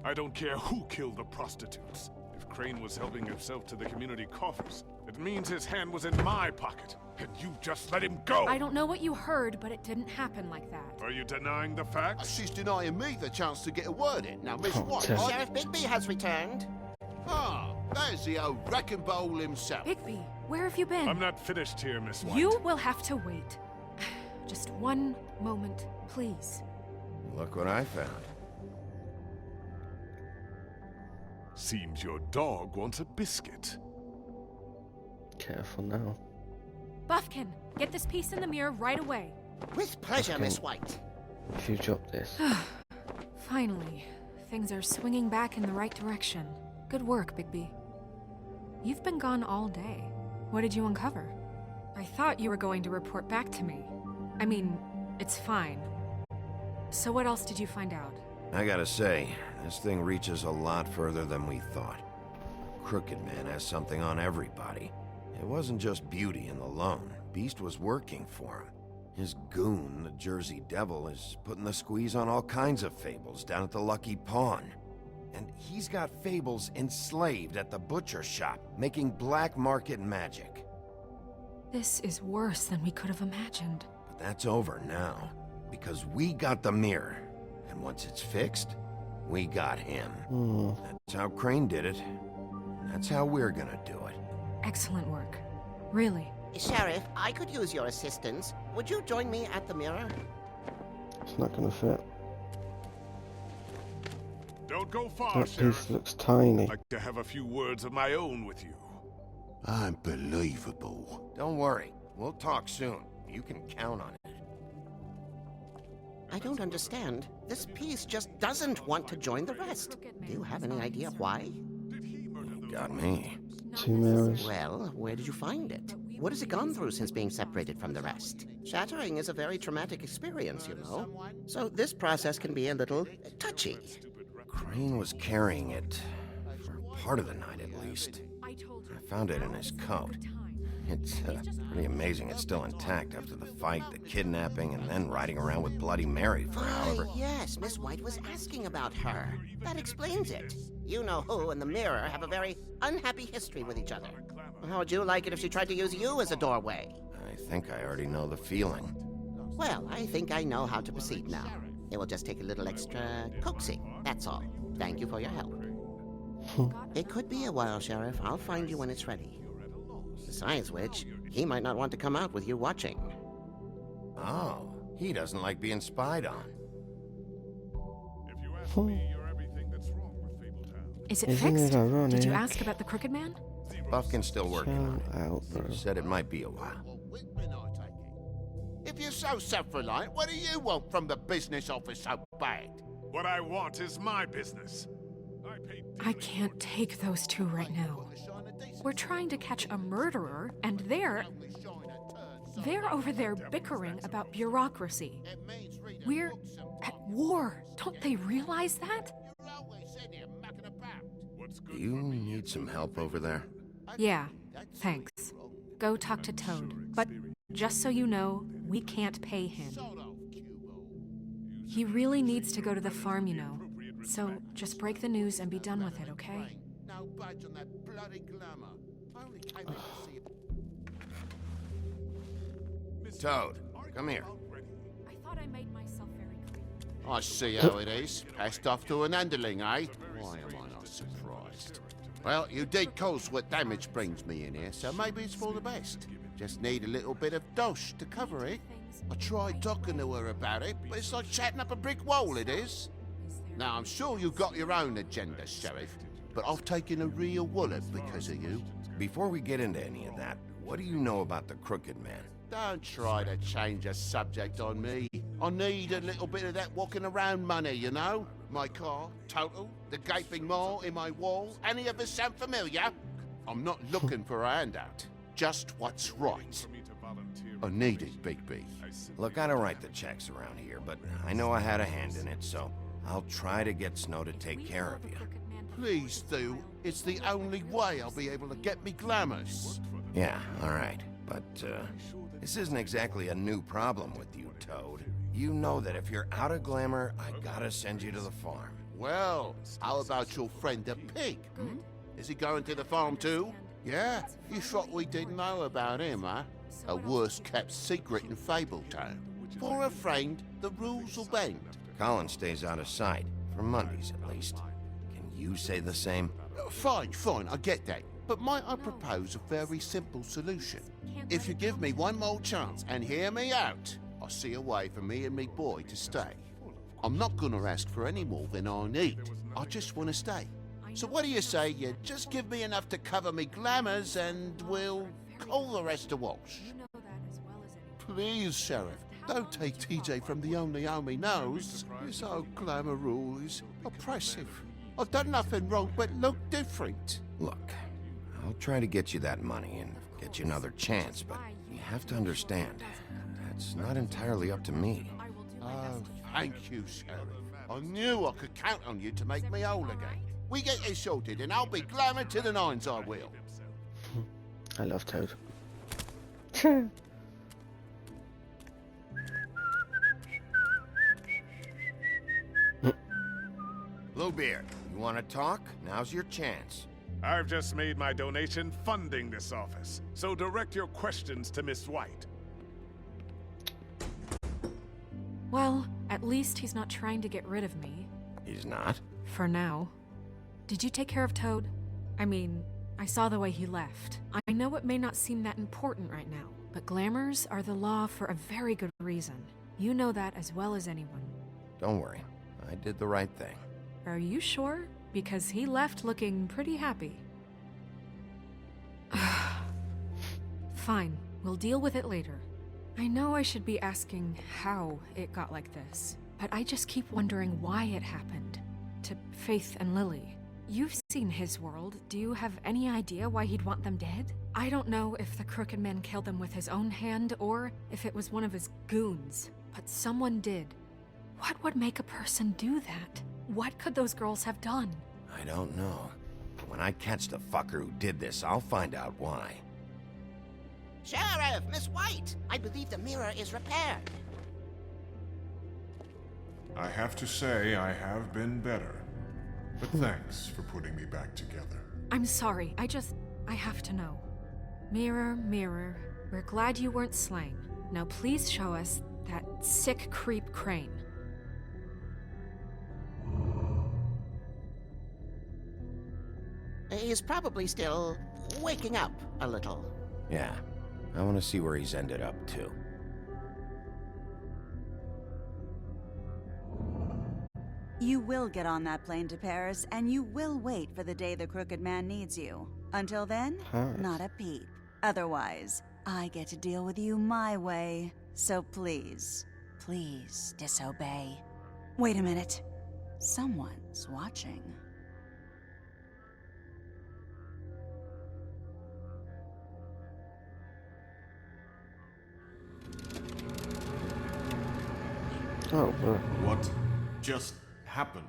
Speaker 14: I don't care who killed the prostitutes. If Crane was helping himself to the community coffers, it means his hand was in my pocket, and you just let him go!
Speaker 5: I don't know what you heard, but it didn't happen like that.
Speaker 14: Are you denying the facts?
Speaker 3: She's denying me the chance to get a word in. Now, Miss White...
Speaker 4: Sheriff Bigby has returned.
Speaker 3: Ah, there's the old wrecking bowl himself.
Speaker 5: Bigby, where have you been?
Speaker 14: I'm not finished here, Miss White.
Speaker 5: You will have to wait. Just one moment, please.
Speaker 2: Look what I found.
Speaker 14: Seems your dog wants a biscuit.
Speaker 1: Careful now.
Speaker 5: Buffkin, get this piece in the mirror right away.
Speaker 4: With pleasure,
Speaker 1: Okay.
Speaker 4: Miss White.
Speaker 1: If you drop this.
Speaker 5: Finally, things are swinging back in the right direction. Good work, Bigby. You've been gone all day. What did you uncover? I thought you were going to report back to me. I mean, it's fine. So what else did you find out?
Speaker 2: I gotta say, this thing reaches a lot further than we thought. Crooked Man has something on everybody. It wasn't just Beauty and the Lone. Beast was working for him. His goon, the Jersey Devil, is putting the squeeze on all kinds of fables down at the Lucky Pawn. And he's got fables enslaved at the butcher shop, making black market magic.
Speaker 5: This is worse than we could have imagined.
Speaker 2: But that's over now, because we got the mirror. And once it's fixed, we got him. That's how Crane did it. That's how we're gonna do it.
Speaker 5: Excellent work. Really.
Speaker 4: Sheriff, I could use your assistance. Would you join me at the mirror?
Speaker 1: It's not gonna fit.
Speaker 14: Don't go far,
Speaker 1: That
Speaker 14: Sheriff.
Speaker 1: piece looks tiny.
Speaker 14: I'd like to have a few words of my own with you.
Speaker 2: Unbelievable. Don't worry. We'll talk soon. You can count on it.
Speaker 4: I don't understand. This piece just doesn't want to join the rest. Do you have any idea why?
Speaker 2: Got me.
Speaker 1: 2 mirrors.
Speaker 4: Well, where did you find it? What has it gone through since being separated from the rest? Shattering is a very traumatic experience, you know. So this process can be a little touchy.
Speaker 2: Crane was carrying it for part of the night at least. I found it in his coat. It's pretty amazing it's still intact after the fight, the kidnapping, and then riding around with Bloody Mary for however...
Speaker 4: Yes, Miss White was asking about her. That explains it. You know who and the Mirror have a very unhappy history with each other. How would you like it if she tried to use you as a doorway?
Speaker 2: I think I already know the feeling.
Speaker 4: Well, I think I know how to proceed now. It will just take a little extra coaxing, that's all. Thank you for your help. It could be a while, Sheriff. I'll find you when it's ready. Besides which, he might not want to come out with you watching.
Speaker 2: Oh, he doesn't like being spied on.
Speaker 14: If you ask me, you're everything that's wrong with Fabletown.
Speaker 5: Is it
Speaker 1: Isn't
Speaker 5: fixed?
Speaker 1: it ironic?
Speaker 5: Did you ask about the Crooked Man?
Speaker 2: Buffkin's still working on
Speaker 1: Chill out, bro.
Speaker 2: it. Said it might be a while.
Speaker 3: If you're so self-reliant, what do you want from the business office so bad?
Speaker 14: What I want is my business.
Speaker 5: I can't take those two right now. We're trying to catch a murderer, and they're over there bickering about bureaucracy. We're at war. Don't they realize that?
Speaker 2: Do you need some help over there?
Speaker 5: Yeah, thanks. Go talk to Toad. But just so you know, we can't pay him. He really needs to go to the farm, you know. So just break the news and be done with it, okay?
Speaker 3: No budge on that bloody glamour. I only came in to see
Speaker 2: Toad, come here.
Speaker 5: I thought I made myself very clear.
Speaker 3: I see how it is. Passed off to an underling, eh? Why am I not surprised? Well, you did cause what damage brings me in here, so maybe it's for the best. Just need a little bit of dosh to cover it. I tried talking to her about it, but it's like chatting up a brick wall, it is. Now, I'm sure you've got your own agenda, Sheriff, but I've taken a real wallet because of you.
Speaker 2: Before we get into any of that, what do you know about the Crooked Man?
Speaker 3: Don't try to change a subject on me. I need a little bit of that walking around money, you know? My car, total, the gaping maw in my wall. Any of us sound familiar? I'm not looking for a handout. Just what's right. I need it, Big B.
Speaker 2: Look, I don't write the checks around here, but I know I had a hand in it, so I'll try to get Snow to take care of you.
Speaker 3: Please do. It's the only way I'll be able to get me glamours.
Speaker 2: Yeah, all right. But, this isn't exactly a new problem with you, Toad. You know that if you're out of glamour, I gotta send you to the farm.
Speaker 3: Well, how about your friend the pig? Hmm? Is he going to the farm too? Yeah? You thought we didn't know about him, huh? A worst-kept secret in Fabletown. For a friend, the rules will bend.
Speaker 2: Colin stays out of sight, for Mondays at least. Can you say the same?
Speaker 3: Fine, I get that. But might I propose a very simple solution? If you give me one more chance and hear me out, I'll see a way for me and me boy to stay. I'm not gonna ask for any more than I need. I just want to stay. So what do you say you just give me enough to cover me glamours and we'll call the rest a wash? Please, Sheriff, don't take TJ from the only home he knows. This old glamour rule is oppressive. I've done nothing wrong but look different.
Speaker 2: Look, I'll try to get you that money and get you another chance, but you have to understand, that's not entirely up to me.
Speaker 3: Oh, thank you, Sheriff. I knew I could count on you to make me whole again. We get this sorted and I'll be glamour to the nines, I will.
Speaker 1: I love Toad.
Speaker 2: Bluebeard, you want to talk? Now's your chance.
Speaker 14: I've just made my donation funding this office, so direct your questions to Miss White.
Speaker 5: Well, at least he's not trying to get rid of me.
Speaker 2: He's not?
Speaker 5: For now. Did you take care of Toad? I mean, I saw the way he left. I know it may not seem that important right now, but glamours are the law for a very good reason. You know that as well as anyone.
Speaker 2: Don't worry. I did the right thing.
Speaker 5: Are you sure? Because he left looking pretty happy. Fine, we'll deal with it later. I know I should be asking how it got like this, but I just keep wondering why it happened. To Faith and Lily. You've seen his world. Do you have any idea why he'd want them dead? I don't know if the Crooked Man killed them with his own hand or if it was one of his goons, but someone did. What would make a person do that? What could those girls have done?
Speaker 2: I don't know. But when I catch the fucker who did this, I'll find out why.
Speaker 4: Sheriff, Miss White, I believe the mirror is repaired.
Speaker 17: I have to say I have been better. But thanks for putting me back together.
Speaker 5: I'm sorry, I have to know. Mirror, mirror, we're glad you weren't slain. Now please show us that sick creep Crane.
Speaker 4: He's probably still waking up a little.
Speaker 2: Yeah, I want to see where he's ended up, too.
Speaker 8: You will get on that plane to Paris, and you will wait for the day the Crooked Man needs you. Until then, not a peep. Otherwise, I get to deal with you my way. So please, please disobey. Wait a minute. Someone's watching.
Speaker 1: Oh,
Speaker 2: what just happened?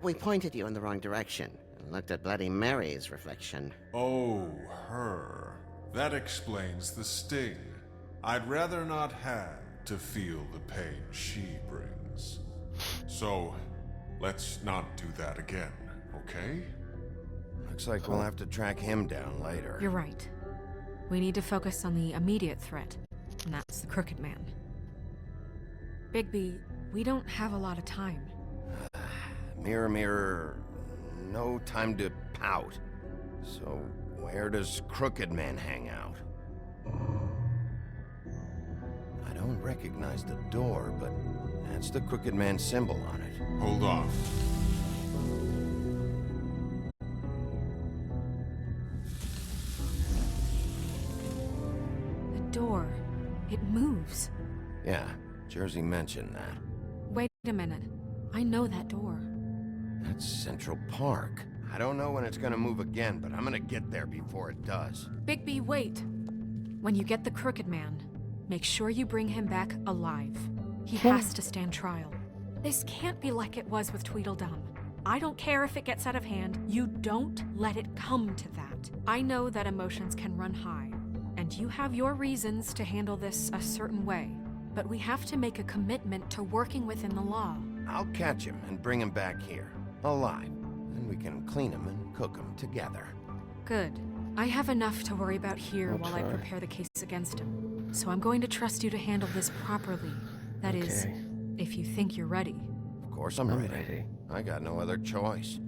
Speaker 4: We pointed you in the wrong direction and looked at Bloody Mary's reflection.
Speaker 14: Oh, her. That explains the sting. I'd rather not have to feel the pain she brings. So, let's not do that again, okay?
Speaker 2: Looks like we'll have to track him down later.
Speaker 5: You're right. We need to focus on the immediate threat, and that's the Crooked Man. Bigby, we don't have a lot of time.
Speaker 2: Mirror, mirror, no time to pout. So, where does Crooked Man hang out? I don't recognize the door, but that's the Crooked Man symbol on it.
Speaker 14: Hold on.
Speaker 5: The door, it moves.
Speaker 2: Yeah, Jersey mentioned that.
Speaker 5: Wait a minute. I know that door.
Speaker 2: That's Central Park. I don't know when it's gonna move again, but I'm gonna get there before it does.
Speaker 5: Bigby, wait. When you get the Crooked Man, make sure you bring him back alive. He has to stand trial. This can't be like it was with Tweedledum. I don't care if it gets out of hand. You don't let it come to that. I know that emotions can run high, and you have your reasons to handle this a certain way. But we have to make a commitment to working within the law.
Speaker 2: I'll catch him and bring him back here, alive. Then we can clean him and cook him together.
Speaker 5: Good. I have enough to worry about here
Speaker 1: I'll
Speaker 5: while I
Speaker 1: try.
Speaker 5: prepare the case against him. So I'm going to trust you to handle this properly. That is,
Speaker 1: Okay.
Speaker 5: if you think you're ready.
Speaker 2: Of course I'm ready. I got no other choice.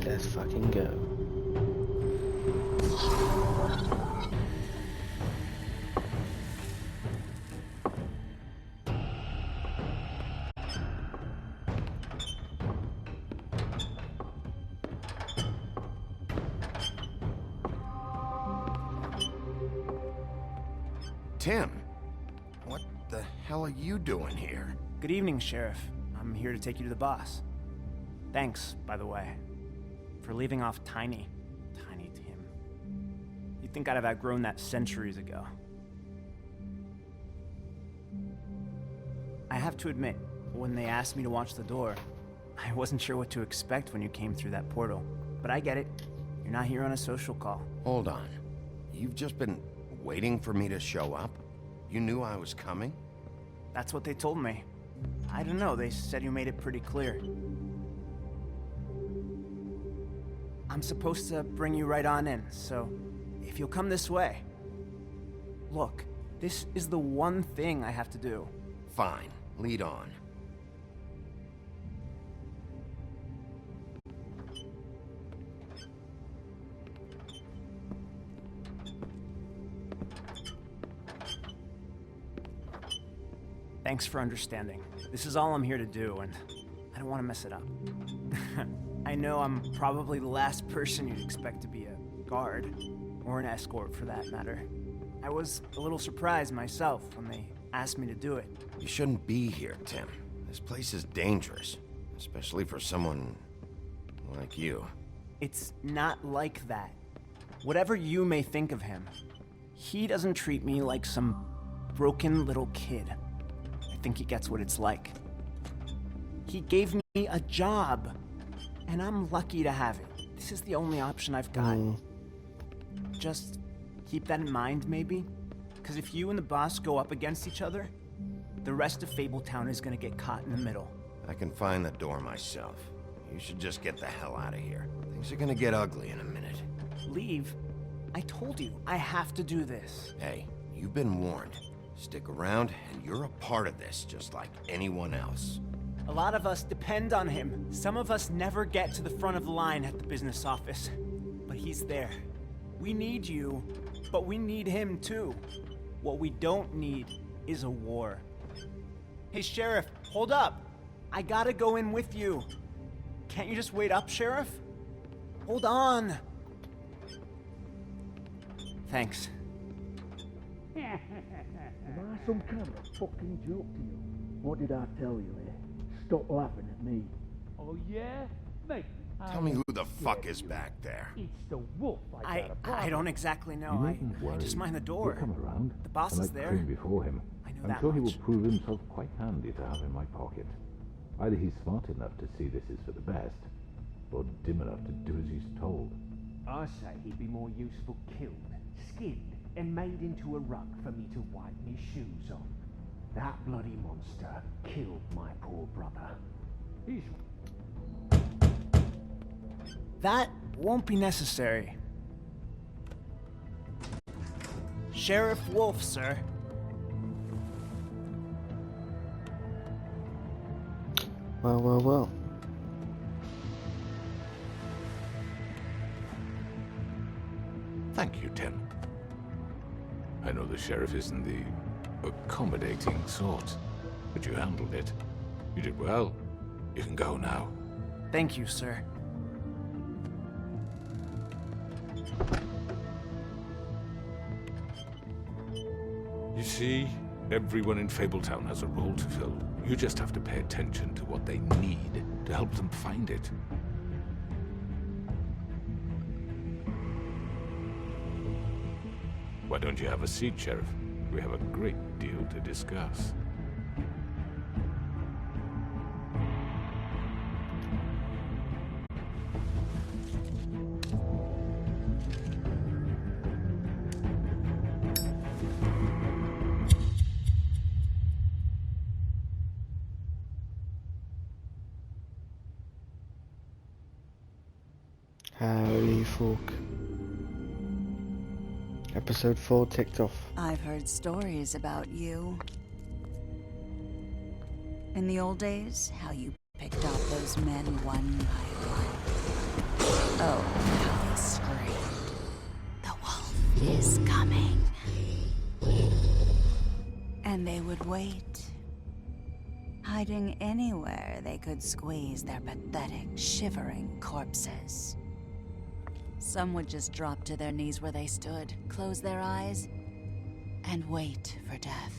Speaker 1: Let's fucking go.
Speaker 2: Tim, what the hell are you doing here?
Speaker 18: Good evening, Sheriff. I'm here to take you to the boss. Thanks, by the way, for leaving off Tiny Tim. You'd think I'd have outgrown that centuries ago. I have to admit, when they asked me to watch the door, I wasn't sure what to expect when you came through that portal. But I get it. You're not here on a social call.
Speaker 2: Hold on. You've just been waiting for me to show up? You knew I was coming?
Speaker 18: That's what they told me. I don't know, they said you made it pretty clear. I'm supposed to bring you right on in, so if you'll come this way. Look, this is the one thing I have to do.
Speaker 2: Fine, lead on.
Speaker 18: Thanks for understanding. This is all I'm here to do, and I don't want to mess it up. I know I'm probably the last person you'd expect to be a guard, or an escort for that matter. I was a little surprised myself when they asked me to do it.
Speaker 2: You shouldn't be here, Tim. This place is dangerous, especially for someone like you.
Speaker 18: It's not like that. Whatever you may think of him, he doesn't treat me like some broken little kid. I think he gets what it's like. He gave me a job, and I'm lucky to have it. This is the only option I've got. Just keep that in mind, maybe? Because if you and the boss go up against each other, the rest of Fabletown is gonna get caught in the middle.
Speaker 2: I can find the door myself. You should just get the hell out of here. Things are gonna get ugly in a minute.
Speaker 18: Leave? I told you, I have to do this.
Speaker 2: Hey, you've been warned. Stick around, and you're a part of this, just like anyone else.
Speaker 18: A lot of us depend on him. Some of us never get to the front of the line at the business office. But he's there. We need you, but we need him too. What we don't need is a war. Hey, Sheriff, hold up. I gotta go in with you. Can't you just wait up, Sheriff? Hold on. Thanks.
Speaker 19: Am I some kind of a fucking joke to you? What did I tell you, eh? Stop laughing at me.
Speaker 12: Oh, yeah? Mate.
Speaker 2: Tell me who the fuck is back there.
Speaker 12: It's the wolf
Speaker 18: I don't exactly know.
Speaker 20: You needn't worry.
Speaker 18: I just mind the door.
Speaker 20: He'll come around.
Speaker 18: The boss
Speaker 20: and
Speaker 18: is
Speaker 20: I
Speaker 18: there.
Speaker 20: train before him.
Speaker 18: I know
Speaker 20: I'm
Speaker 18: that
Speaker 20: sure he
Speaker 18: much.
Speaker 20: will prove himself quite handy to have in my pocket. Either he's smart enough to see this is for the best, or dim enough to do as he's told.
Speaker 12: I say he'd be more useful killed, skinned, and made into a rug for me to wipe me shoes on. That bloody monster killed my poor brother. He's...
Speaker 18: That won't be necessary. Sheriff Wolf, sir.
Speaker 1: Well, well, well.
Speaker 21: Thank you, Tim. I know the sheriff isn't the accommodating sort, but you handled it. You did well. You can go now.
Speaker 18: Thank you, sir.
Speaker 21: You see, everyone in Fabletown has a role to fill. You just have to pay attention to what they need to help them find it. Why don't you have a seat, Sheriff? We have a great deal to discuss.
Speaker 1: Howdy, folk. Episode 4 ticked off.
Speaker 8: I've heard stories about you. In the old days, how you picked off those men one by one. Oh, how they screamed. The wolf is coming. And they would wait, hiding anywhere they could squeeze their pathetic, shivering corpses. Some would just drop to their knees where they stood, close their eyes, and wait for death.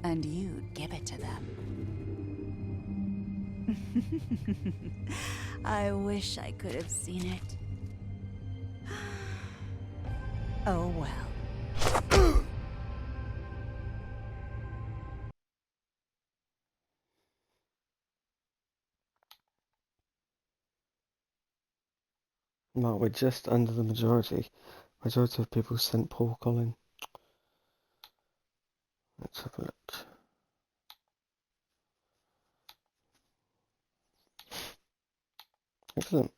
Speaker 8: And you'd give it to them. I wish I could have seen it. Oh well.
Speaker 1: No, we're just under the majority. Majority of people sent Paul Collin. Let's have a look. Excellent.